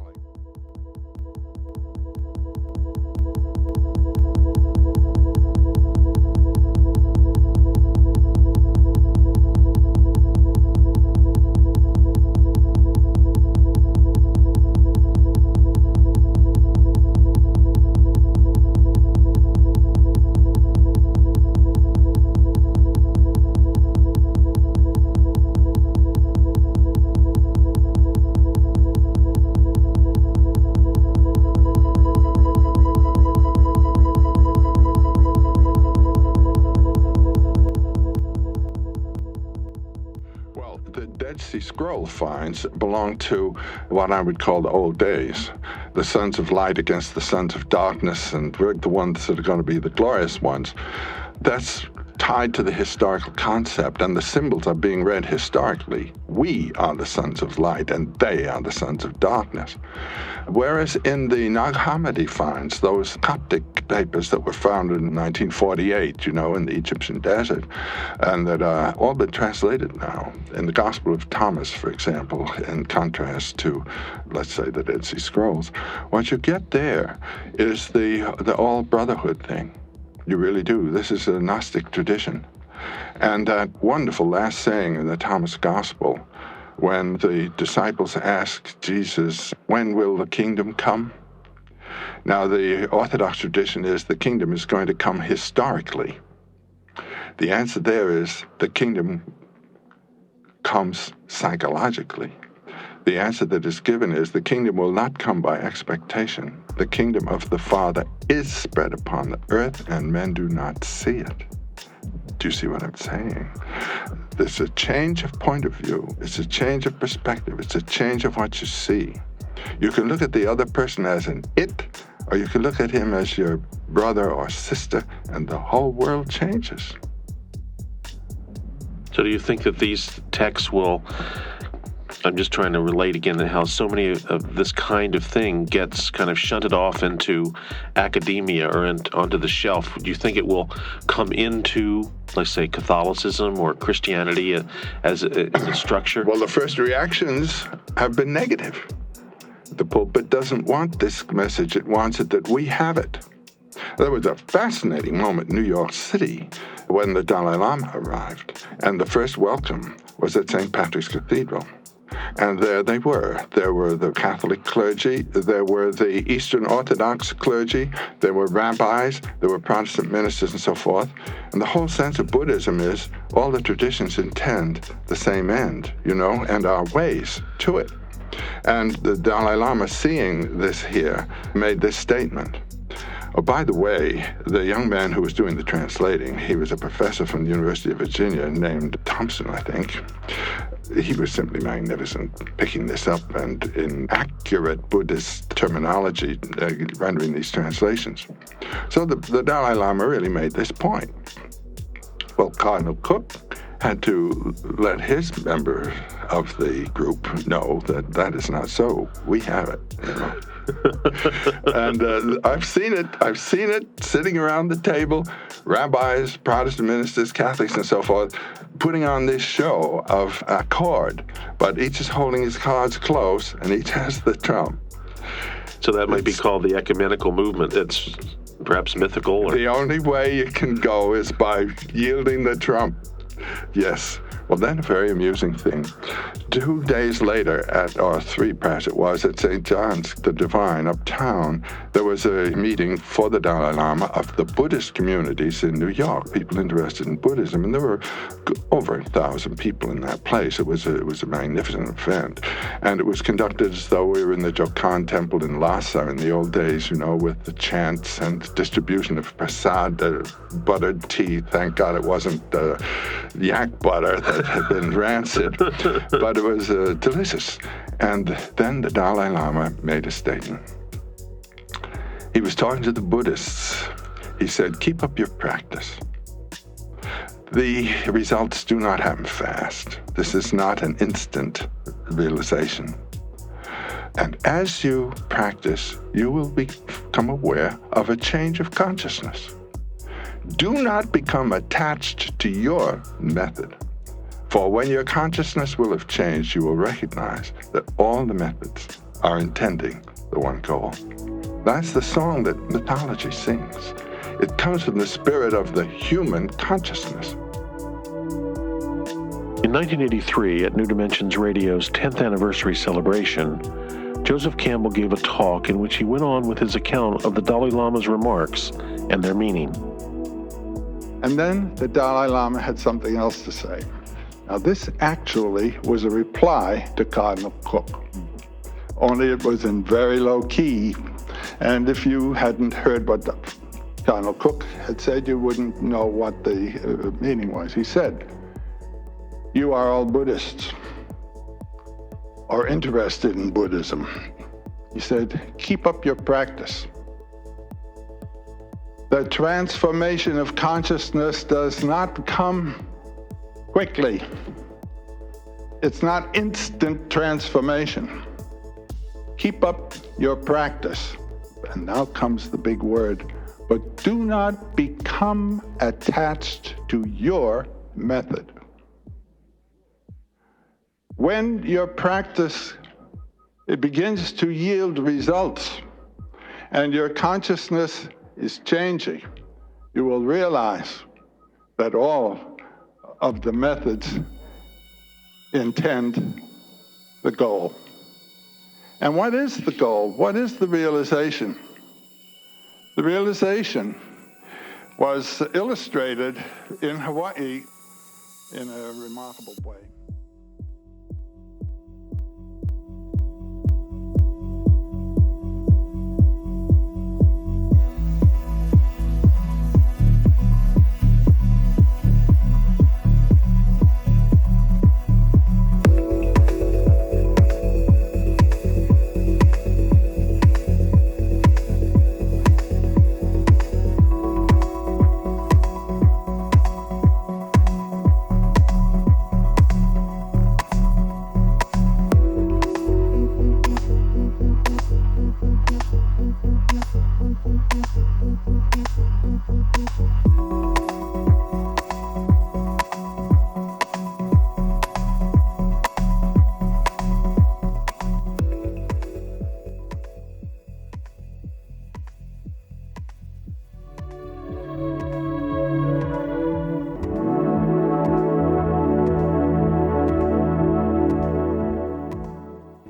Scroll finds belong to what I would call the old days. The sons of light against the sons of darkness, and we're the ones that are going to be the glorious ones. That's tied to the historical concept, and the symbols are being read historically. We are the sons of light, and they are the sons of darkness. Whereas in the Nag Hammadi finds, those Coptic papers that were found in 1948, in the Egyptian desert, and that are all been translated now. In the Gospel of Thomas, for example, in contrast to, let's say, the Dead Sea Scrolls, what you get there is the all brotherhood thing. You really do. This is a Gnostic tradition. And that wonderful last saying in the Thomas Gospel, when the disciples asked Jesus, when will the kingdom come? Now, the Orthodox tradition is the kingdom is going to come historically. The answer there is the kingdom comes psychologically. The answer that is given is the kingdom will not come by expectation. The kingdom of the Father is spread upon the earth, and men do not see it. Do you see what I'm saying? There's a change of point of view. It's a change of perspective. It's a change of what you see. You can look at the other person as an it, or you can look at him as your brother or sister, and the whole world changes. So do you think that these texts will... I'm just trying to relate again to how so many of this kind of thing gets kind of shunted off into academia or onto the shelf. Do you think it will come into, let's say, Catholicism or Christianity as a structure? Well, the first reactions have been negative. The pulpit doesn't want this message. It wants it that we have it. There was a fascinating moment in New York City when the Dalai Lama arrived, and the first welcome was at St. Patrick's Cathedral. And there they were. There were the Catholic clergy, there were the Eastern Orthodox clergy, there were rabbis, there were Protestant ministers and so forth. And the whole sense of Buddhism is all the traditions intend the same end, and our ways to it. And the Dalai Lama, seeing this here, made this statement. Oh, by the way, the young man who was doing the translating, he was a professor from the University of Virginia named Thompson, I think. He was simply magnificent, picking this up and in accurate Buddhist terminology, rendering these translations. So the Dalai Lama really made this point. Well, Cardinal Cook had to let his member of the group know that that is not so. We have it, you know. And I've seen it sitting around the table, rabbis, Protestant ministers, Catholics, and so forth, putting on this show of accord, but each is holding his cards close, and each has the trump. So that might be called the ecumenical movement. It's perhaps mythical. Or... The only way you can go is by yielding the trump. Yes. Well, then a very amusing thing. 2 days later, or 3 perhaps it was, at St. John's the Divine uptown, there was a meeting for the Dalai Lama of the Buddhist communities in New York, people interested in Buddhism, and there were over 1,000 people in that place. It was a magnificent event, and it was conducted as though we were in the Jokan Temple in Lhasa in the old days, you know, with the chants and distribution of prasad, buttered tea. Thank God it wasn't yak butter that had been rancid, but it was delicious. And then the Dalai Lama made a statement. He was talking to the Buddhists. He said, keep up your practice. The results do not happen fast. This is not an instant realization. And as you practice, you will become aware of a change of consciousness. Do not become attached to your method. For when your consciousness will have changed, you will recognize that all the methods are intending the one goal. That's the song that mythology sings. It comes from the spirit of the human consciousness. In 1983, at New Dimensions Radio's 10th anniversary celebration, Joseph Campbell gave a talk in which he went on with his account of the Dalai Lama's remarks and their meaning. And then the Dalai Lama had something else to say. Now, this actually was a reply to Cardinal Cook, only it was in very low key, and if you hadn't heard what Cardinal Cook had said, you wouldn't know what the meaning was. He said, you are all Buddhists, or interested in Buddhism. He said, keep up your practice. The transformation of consciousness does not come quickly. It's not instant transformation. Keep up your practice. And now comes the big word, but do not become attached to your method. When your practice, it begins to yield results and your consciousness is changing, you will realize that all of the methods intend the goal. And what is the goal? What is the realization? The realization was illustrated in Hawaii in a remarkable way.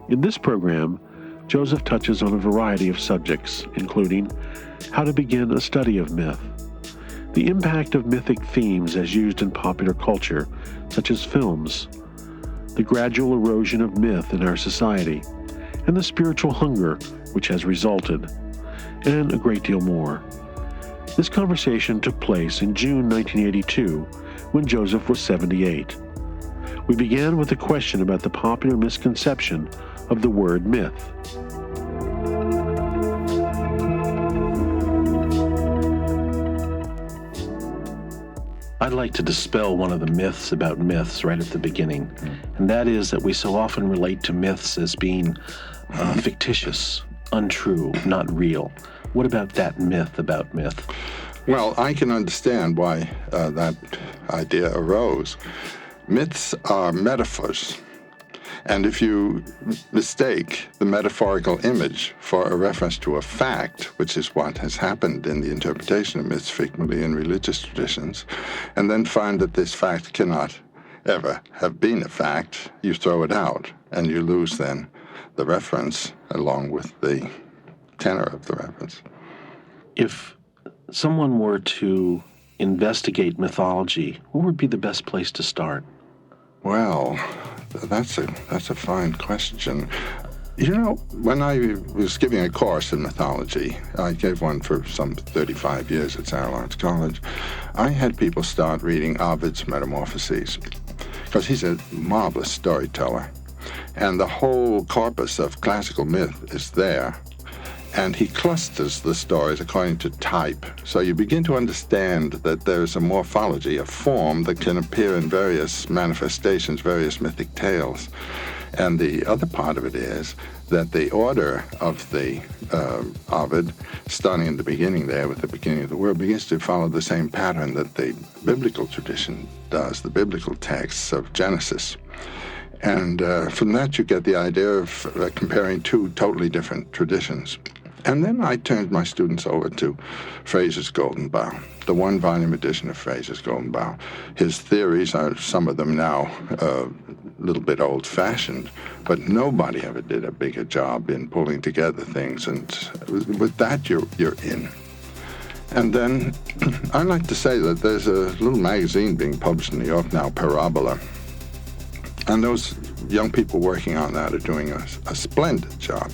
In this program, Joseph touches on a variety of subjects, including how to begin a study of myth, the impact of mythic themes as used in popular culture, such as films, the gradual erosion of myth in our society, and the spiritual hunger which has resulted, and a great deal more. This conversation took place in June 1982, when Joseph was 78. We began with a question about the popular misconception of the word myth. I'd like to dispel one of the myths about myths right at the beginning, and that is that we so often relate to myths as being fictitious, untrue, not real. What about that myth about myth? Well, I can understand why that idea arose. Myths are metaphors, and if you mistake the metaphorical image for a reference to a fact, which is what has happened in the interpretation of myths frequently in religious traditions, and then find that this fact cannot ever have been a fact, you throw it out, and you lose then the reference along with the tenor of the reference. If someone were to investigate mythology, what would be the best place to start? Well, that's a fine question. You know, when I was giving a course in mythology, I gave one for some 35 years at Sarah Lawrence College, I had people start reading Ovid's Metamorphoses, because he's a marvelous storyteller. And the whole corpus of classical myth is there. And he clusters the stories according to type. So you begin to understand that there's a morphology, a form that can appear in various manifestations, various mythic tales. And the other part of it is that the order of the Ovid, starting in the beginning there with the beginning of the world, begins to follow the same pattern that the biblical tradition does, the biblical texts of Genesis. And from that you get the idea of comparing two totally different traditions. And then I turned my students over to Fraser's Golden Bough, the one-volume edition of Fraser's Golden Bough. His theories are, some of them now, a little bit old-fashioned, but nobody ever did a bigger job in pulling together things. And with that, you're in. And then I like to say that there's a little magazine being published in New York now, Parabola. And those young people working on that are doing a splendid job.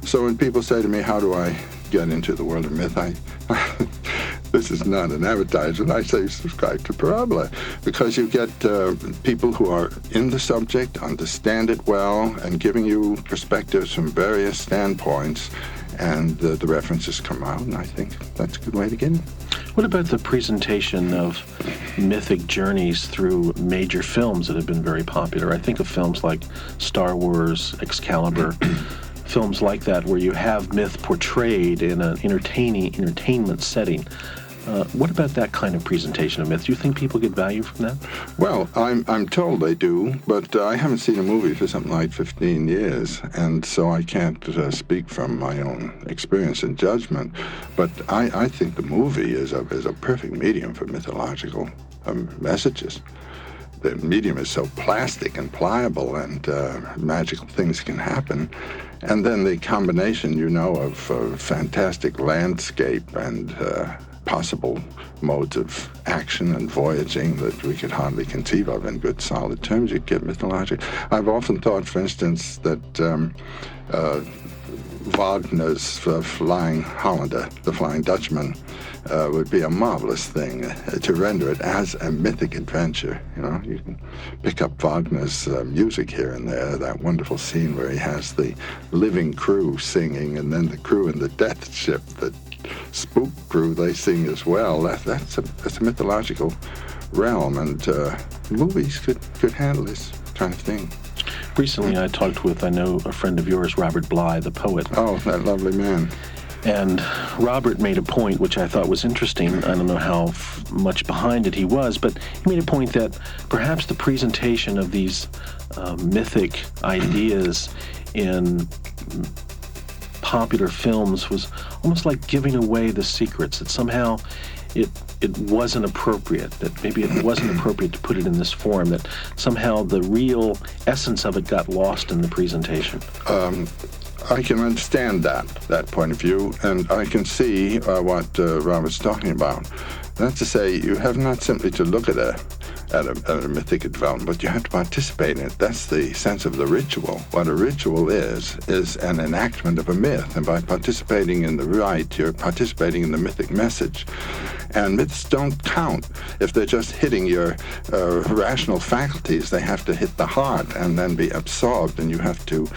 So when people say to me, how do I get into the world of myth, this is not an advertisement, I say subscribe to Parabola, because you get people who are in the subject, understand it well, and giving you perspectives from various standpoints, and the references come out, and I think that's a good way to get in. What about the presentation of mythic journeys through major films that have been very popular? I think of films like Star Wars, Excalibur, films like that where you have myth portrayed in an entertainment setting. What about that kind of presentation of myth? Do you think people get value from that? Well, I'm told they do, but I haven't seen a movie for something like 15 years, and so I can't speak from my own experience and judgment. But I think the movie is a perfect medium for mythological messages. The medium is so plastic and pliable, and magical things can happen. And then the combination, of fantastic landscape and possible modes of action and voyaging that we could hardly conceive of in good solid terms, you get mythologic. I've often thought, for instance, that Wagner's Flying Hollander, the Flying Dutchman, would be a marvelous thing to render it as a mythic adventure. You can pick up Wagner's music here and there, that wonderful scene where he has the living crew singing, and then the crew in the death ship, the spook crew, they sing as well. That's a mythological realm, and movies could handle this kind of thing. Recently I talked with, I know, a friend of yours, Robert Bly, the poet. Oh, that lovely man. And Robert made a point which I thought was interesting. I don't know how much behind it he was, but he made a point that perhaps the presentation of these mythic ideas in popular films was almost like giving away the secrets, that somehow it wasn't appropriate, that maybe it wasn't appropriate to put it in this form, that somehow the real essence of it got lost in the presentation. I can understand that point of view, and I can see what Robert's talking about. That's to say, you have not simply to look at at a mythic development, but you have to participate in it. That's the sense of the ritual. What a ritual is an enactment of a myth, and by participating in the rite, you're participating in the mythic message. And myths don't count if they're just hitting your rational faculties. They have to hit the heart and then be absorbed, and you have to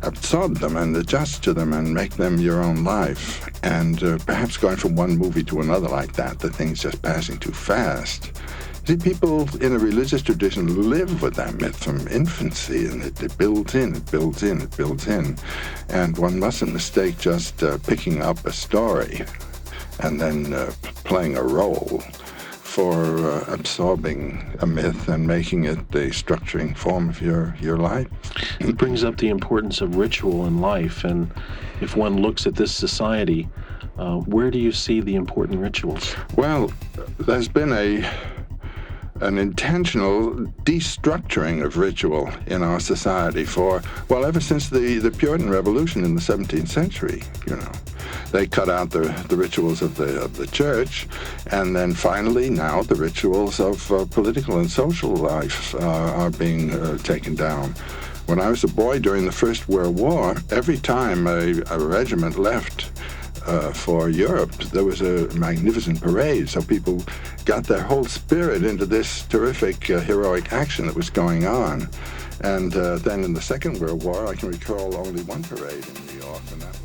absorb them and adjust to them and make them your own life. And perhaps going from one movie to another like that, the thing's just passing too fast. See, people in a religious tradition live with that myth from infancy, and it builds in, it builds in, it builds in. And one mustn't mistake just picking up a story and then playing a role for absorbing a myth and making it the structuring form of your life. It brings up the importance of ritual in life, and if one looks at this society, where do you see the important rituals? Well, there's been an intentional destructuring of ritual in our society ever since the Puritan Revolution in the 17th century, They cut out the rituals of the church, and then finally now the rituals of political and social life are being taken down. When I was a boy during the First World War, every time a regiment left for Europe, there was a magnificent parade, so people got their whole spirit into this terrific heroic action that was going on. And then in the Second World War, I can recall only one parade in New York, and that was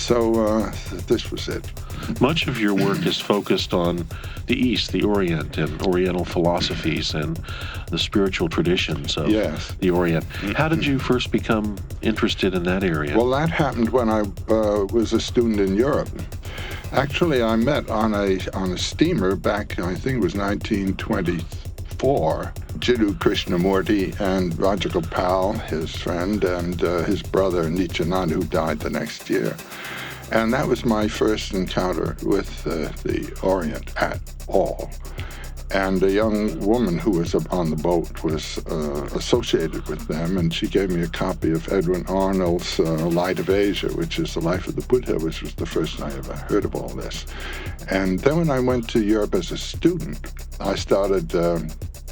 So this was it. Much of your work is focused on the East, the Orient, and Oriental philosophies and the spiritual traditions of the Orient. How did you first become interested in that area? Well, that happened when I was a student in Europe. Actually, I met on a steamer back, I think it was 1924, Jiddu Krishnamurti and Roger Gopal, his friend, and his brother Nityananda, who died the next year. And that was my first encounter with the Orient at all. And a young woman who was on the boat was associated with them, and she gave me a copy of Edwin Arnold's Light of Asia, which is the life of the Buddha, which was the first I ever heard of all this. And then when I went to Europe as a student, I started,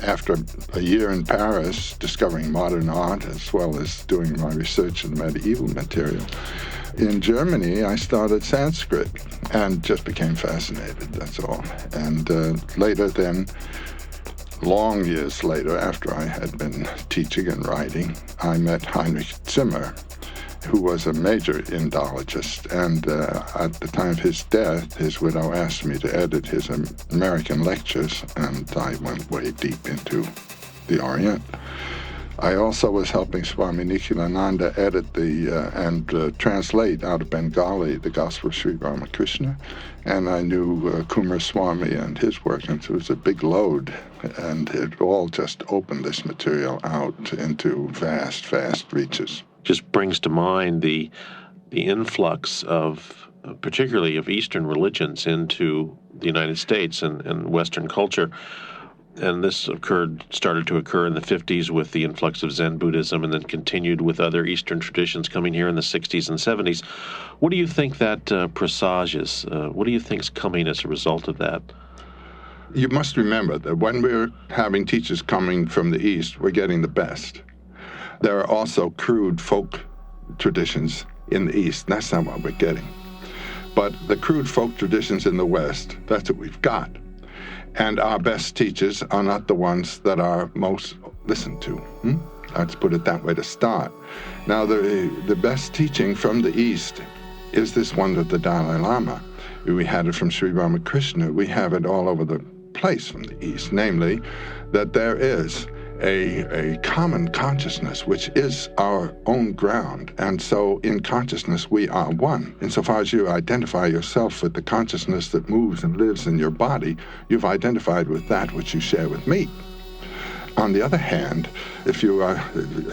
after a year in Paris, discovering modern art as well as doing my research in medieval material. In Germany, I started Sanskrit and just became fascinated, that's all. And later then, long years later, after I had been teaching and writing, I met Heinrich Zimmer, who was a major Indologist. And at the time of his death, his widow asked me to edit his American lectures, and I went way deep into the Orient. I also was helping Swami Nikhilananda edit and translate out of Bengali the Gospel of Sri Ramakrishna, and I knew Kumar Swami and his work, and so it was a big load, and it all just opened this material out into vast, vast reaches. Just brings to mind the influx of, particularly of Eastern religions into the United States and Western culture. And this started to occur in the 50s with the influx of Zen Buddhism, and then continued with other Eastern traditions coming here in the 60s and 70s. What do you think that presages? What do you think is coming as a result of that? You must remember that when we're having teachers coming from the East, we're getting the best. There are also crude folk traditions in the East. That's not what we're getting. But the crude folk traditions in the West, that's what we've got. And our best teachers are not the ones that are most listened to. Let's put it that way to start. Now, the best teaching from the East is this one that the Dalai Lama, we had it from Sri Ramakrishna, we have it all over the place from the East, namely that there is a common consciousness which is our own ground. And so in consciousness we are one. Insofar as you identify yourself with the consciousness that moves and lives in your body, you've identified with that which you share with me. On the other hand, if you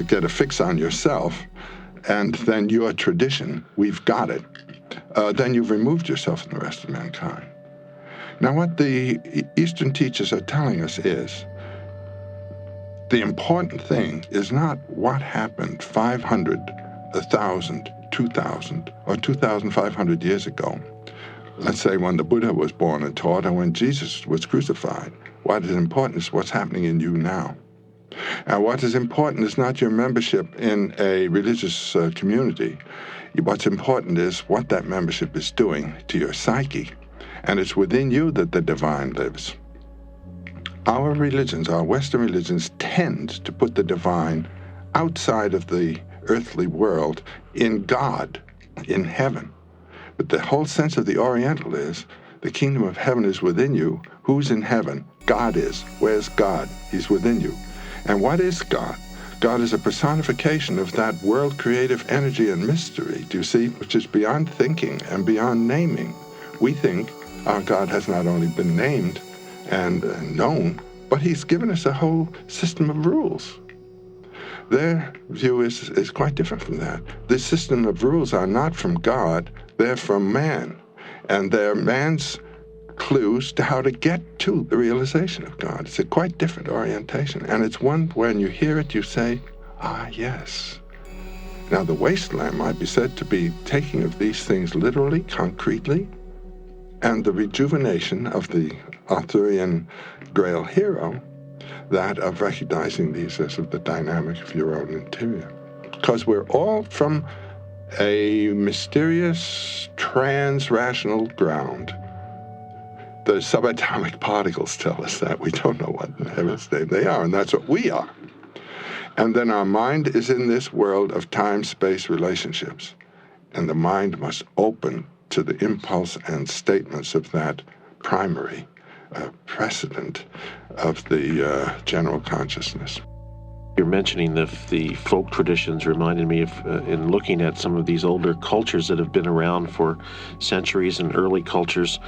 get a fix on yourself and then your tradition, we've got it, then you've removed yourself from the rest of mankind. Now what the Eastern teachers are telling us is the important thing is not what happened 500, 1,000, 2,000, or 2,500 years ago. Let's say when the Buddha was born and taught, and when Jesus was crucified. What is important is what's happening in you now. And what is important is not your membership in a religious community. What's important is what that membership is doing to your psyche. And it's within you that the divine lives. Our religions, our Western religions, tend to put the divine outside of the earthly world in God, in heaven. But the whole sense of the Oriental is the kingdom of heaven is within you. Who's in heaven? God is. Where's God? He's within you. And what is God? God is a personification of that world creative energy and mystery, do you see, which is beyond thinking and beyond naming. We think our God has not only been named and known, but he's given us a whole system of rules. Their view is quite different from that. This system of rules are not from God, they're from man. And they're man's clues to how to get to the realization of God. It's a quite different orientation. And it's one when you hear it, you say, ah, yes. Now, the wasteland might be said to be taking of these things literally, concretely, and the rejuvenation of the Arthurian Grail hero, that of recognizing these as of the dynamic of your own interior. Because we're all from a mysterious, trans-rational ground. The subatomic particles tell us that. We don't know what in heaven's name they are, and that's what we are. And then our mind is in this world of time-space relationships, and the mind must open to the impulse and statements of that primary precedent of the general consciousness. You're mentioning the folk traditions reminded me of, in looking at some of these older cultures that have been around for centuries and early cultures,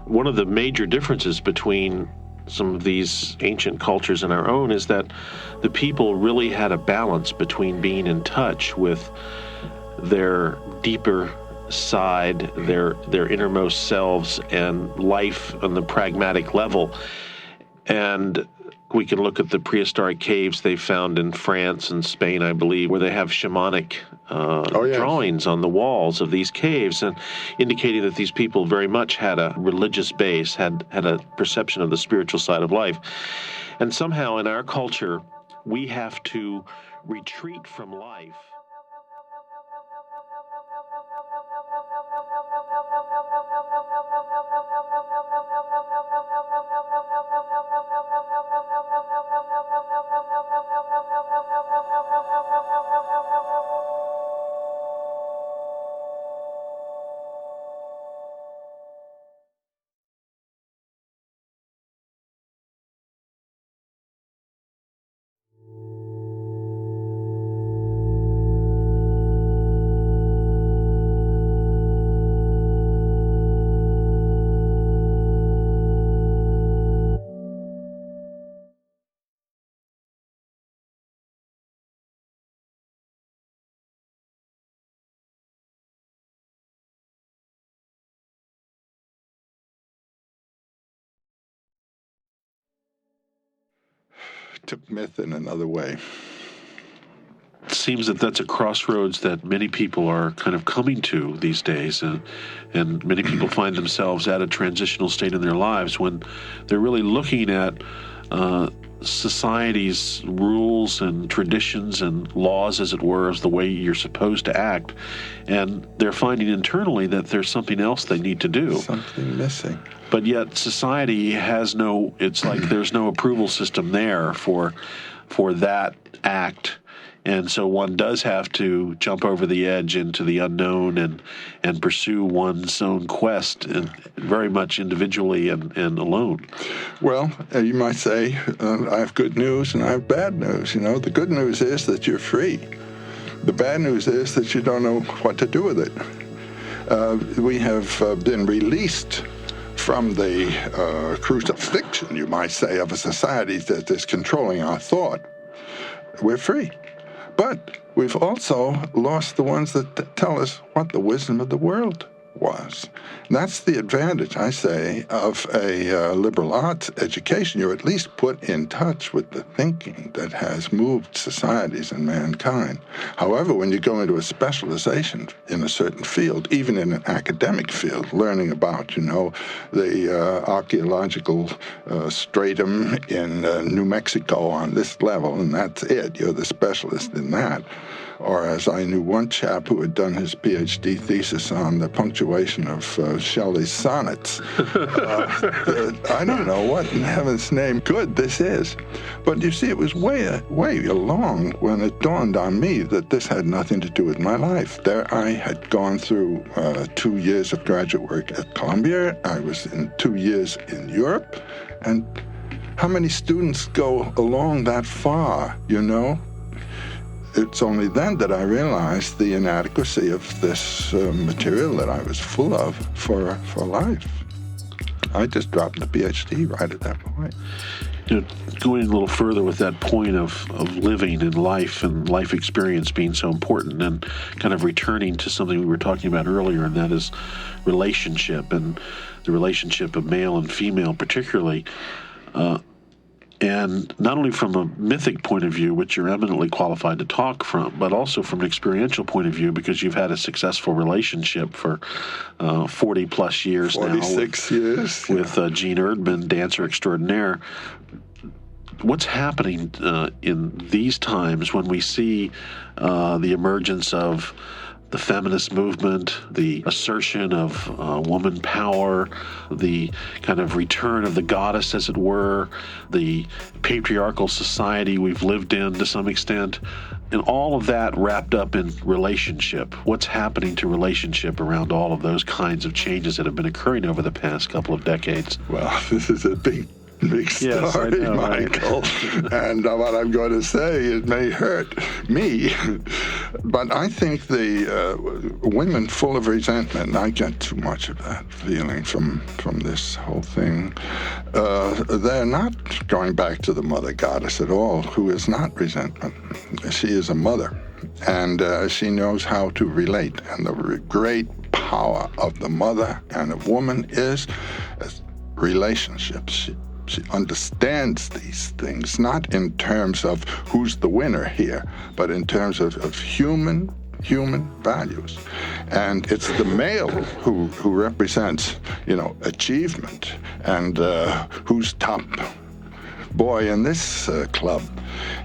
one of the major differences between some of these ancient cultures and our own is that the people really had a balance between being in touch with their deeper side, their innermost selves, and life on the pragmatic level. And we can look at the prehistoric caves they found in France and Spain, I believe, where they have shamanic drawings on the walls of these caves, and indicating that these people very much had a religious base, had a perception of the spiritual side of life. And somehow in our culture, we have to retreat from life. To myth in another way. It seems that that's a crossroads that many people are kind of coming to these days, and many people find themselves at a transitional state in their lives when they're really looking at society's rules and traditions and laws, as it were, as the way you're supposed to act, and they're finding internally that there's something else they need to do. Something missing. But yet society has it's like there's no approval system there for that act And so one does have to jump over the edge into the unknown and pursue one's own quest, and very much individually and alone. Well, you might say, I have good news and I have bad news. You know, the good news is that you're free. The bad news is that you don't know what to do with it. We have been released from the crucifixion, you might say, of a society that is controlling our thought. We're free. But we've also lost the ones that tell us what the wisdom of the world was. And that's the advantage, I say, of a liberal arts education. You're at least put in touch with the thinking that has moved societies and mankind. However, when you go into a specialization in a certain field, even in an academic field, learning about, the archaeological stratum in New Mexico on this level, and that's it, you're the specialist in that. Or as I knew one chap who had done his PhD thesis on the punctuation of Shelley's sonnets. I don't know what in heaven's name good this is. But you see, it was way along when it dawned on me that this had nothing to do with my life. There I had gone through 2 years of graduate work at Columbia. I was in 2 years in Europe. And how many students go along that far, It's only then that I realized the inadequacy of this material that I was full of for life. I just dropped the PhD right at that point. Going a little further with that point of living in life and life experience being so important, and kind of returning to something we were talking about earlier, and that is relationship, and the relationship of male and female particularly. And not only from a mythic point of view, which you're eminently qualified to talk from, but also from an experiential point of view, because you've had a successful relationship for 40-plus years 46 years. With Gene Erdman, dancer extraordinaire. What's happening in these times when we see the emergence of the feminist movement, the assertion of woman power, the kind of return of the goddess, as it were, the patriarchal society we've lived in to some extent, and all of that wrapped up in relationship? What's happening to relationship around all of those kinds of changes that have been occurring over the past couple of decades? Well, this is a big story, yes, I know, Michael. And what I'm going to say, it may hurt me, but I think the women full of resentment, and I get too much of that feeling from this whole thing, they're not going back to the mother goddess at all, who is not resentment. She is a mother, and she knows how to relate. And the great power of the mother and a woman is relationships. She understands these things, not in terms of who's the winner here, but in terms of human values. And it's the male who represents, achievement, and who's top boy in this club.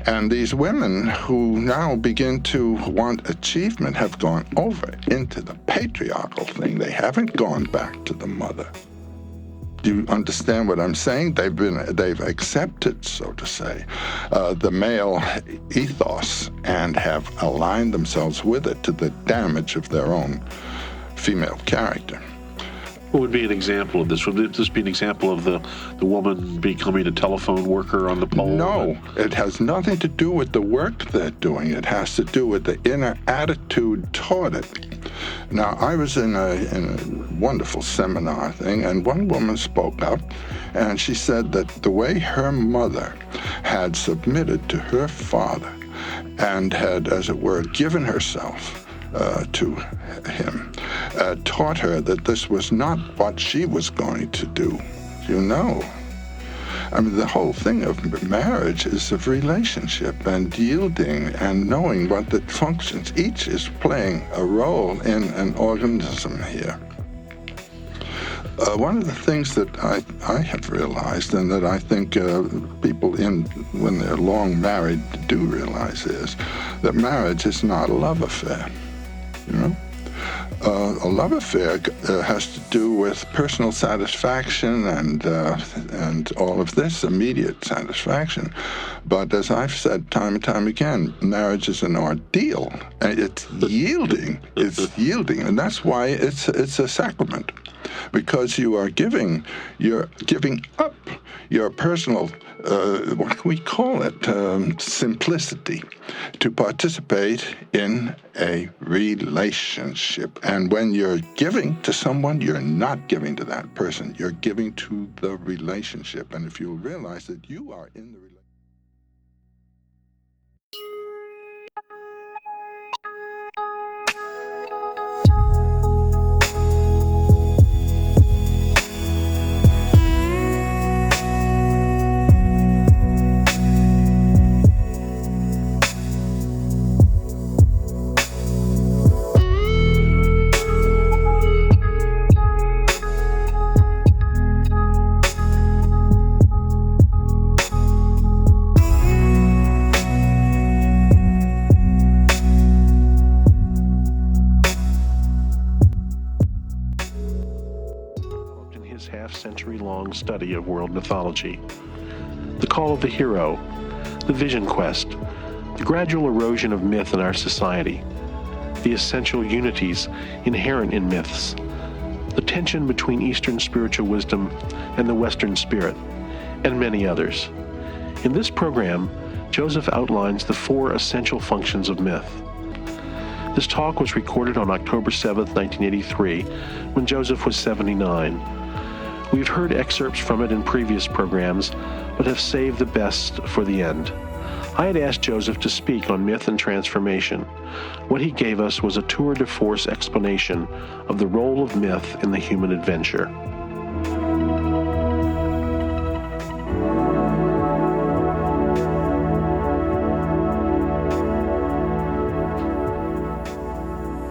And these women who now begin to want achievement have gone over into the patriarchal thing. They haven't gone back to the mother. Do you understand what I'm saying? They've accepted, so to say, the male ethos and have aligned themselves with it to the damage of their own female character. What would be an example of this? Would this be an example of the woman becoming a telephone worker on the pole? No, it has nothing to do with the work they're doing. It has to do with the inner attitude toward it. Now, I was in a wonderful seminar thing, and one woman spoke up, and she said that the way her mother had submitted to her father and had, as it were, given herself to him, taught her that this was not what she was going to do. I mean, the whole thing of marriage is of relationship and yielding and knowing what the functions. Each is playing a role in an organism here. One of the things that I have realized, and that I think people when they're long married do realize, is that marriage is not a love affair. A love affair has to do with personal satisfaction and all of this, immediate satisfaction. But as I've said time and time again, marriage is an ordeal. It's yielding. It's yielding, and that's why it's a sacrament, because you're giving up your personal, what can we call it, simplicity, to participate in a relationship. And when you're giving to someone, you're not giving to that person. You're giving to the relationship. And if you realize that you are in the relationship, half-century-long study of world mythology. The call of the hero, the vision quest, the gradual erosion of myth in our society, the essential unities inherent in myths, the tension between Eastern spiritual wisdom and the Western spirit, and many others. In this program, Joseph outlines the 4 essential functions of myth. This talk was recorded on October 7, 1983, when Joseph was 79. We've heard excerpts from it in previous programs, but have saved the best for the end. I had asked Joseph to speak on myth and transformation. What he gave us was a tour de force explanation of the role of myth in the human adventure.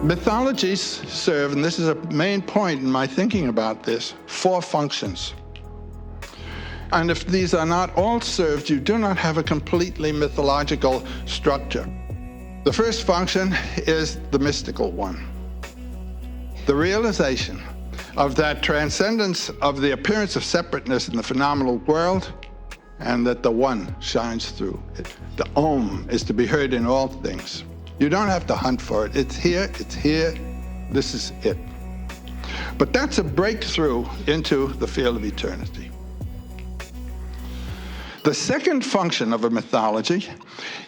Mythologies serve, and this is a main point in my thinking about this, 4 functions. And if these are not all served, you do not have a completely mythological structure. The first function is the mystical one. The realization of that transcendence of the appearance of separateness in the phenomenal world, and that the one shines through it. The Om is to be heard in all things. You don't have to hunt for it. It's here, this is it. But that's a breakthrough into the field of eternity. The second function of a mythology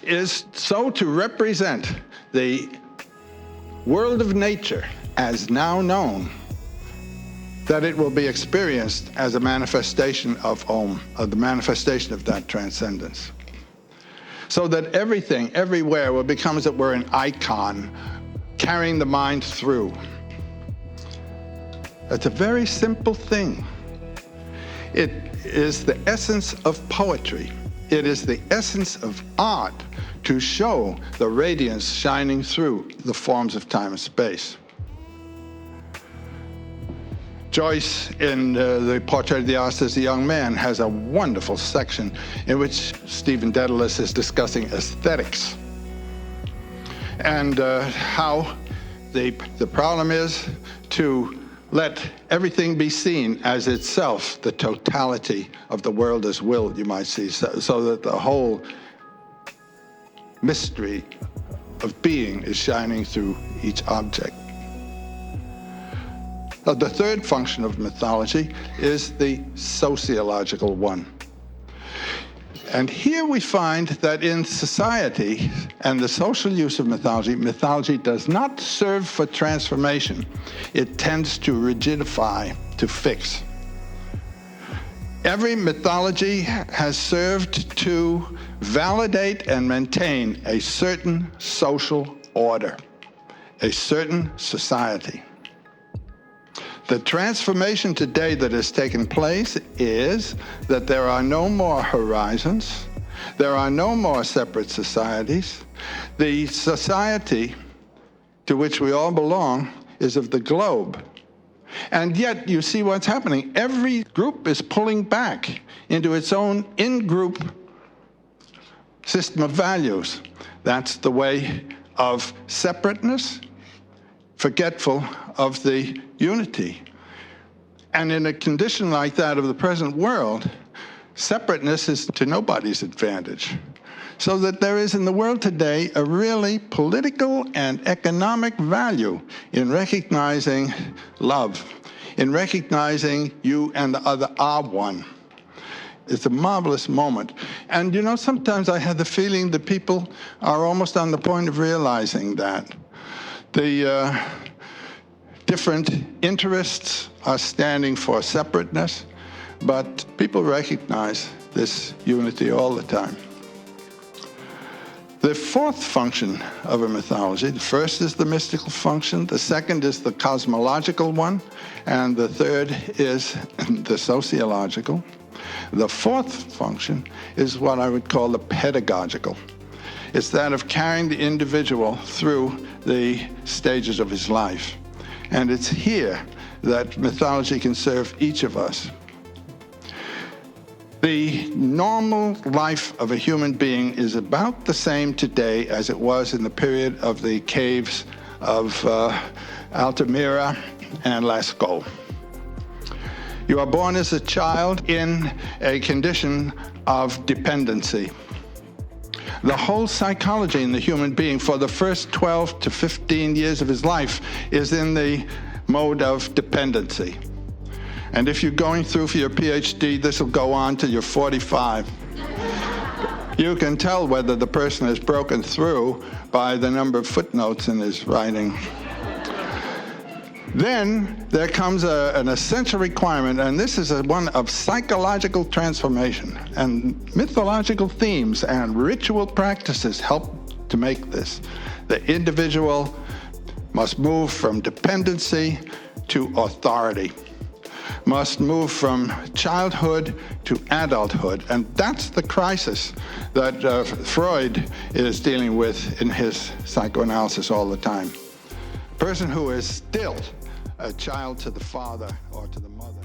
is so to represent the world of nature as now known, that it will be experienced as a manifestation of Om, the manifestation of that transcendence. So that everything, everywhere, will become, as it were, an icon, carrying the mind through. It's a very simple thing. It is the essence of poetry. It is the essence of art to show the radiance shining through the forms of time and space. Joyce, in the Portrait of the Artist as a Young Man, has a wonderful section in which Stephen Dedalus is discussing aesthetics and how the problem is to let everything be seen as itself, the totality of the world as will, you might see, so that the whole mystery of being is shining through each object. The third function of mythology is the sociological one. And here we find that in society and the social use of mythology, mythology does not serve for transformation. It tends to rigidify, to fix. Every mythology has served to validate and maintain a certain social order, a certain society. The transformation today that has taken place is that there are no more horizons, there are no more separate societies. The society to which we all belong is of the globe. And yet, you see what's happening. Every group is pulling back into its own in-group system of values. That's the way of separateness, forgetful of the unity. And in a condition like that of the present world, separateness is to nobody's advantage. So that there is in the world today a really political and economic value in recognizing love, in recognizing you and the other are one. It's a marvelous moment. And you know, sometimes I have the feeling that people are almost on the point of realizing that. The different interests are standing for separateness, but people recognize this unity all the time. The fourth function of a mythology, the first is the mystical function, the second is the cosmological one, and the third is the sociological. The fourth function is what I would call the pedagogical. It's that of carrying the individual through the stages of his life. And it's here that mythology can serve each of us. The normal life of a human being is about the same today as it was in the period of the caves of Altamira and Lascaux. You are born as a child in a condition of dependency. The whole psychology in the human being for the first 12 to 15 years of his life is in the mode of dependency. And if you're going through for your PhD, this will go on till you're 45. You can tell whether the person has broken through by the number of footnotes in his writing. Then there comes an essential requirement, and this is one of psychological transformation. And mythological themes and ritual practices help to make this. The individual must move from dependency to authority, must move from childhood to adulthood. And that's the crisis that Freud is dealing with in his psychoanalysis all the time. A person who is still a child to the father or to the mother.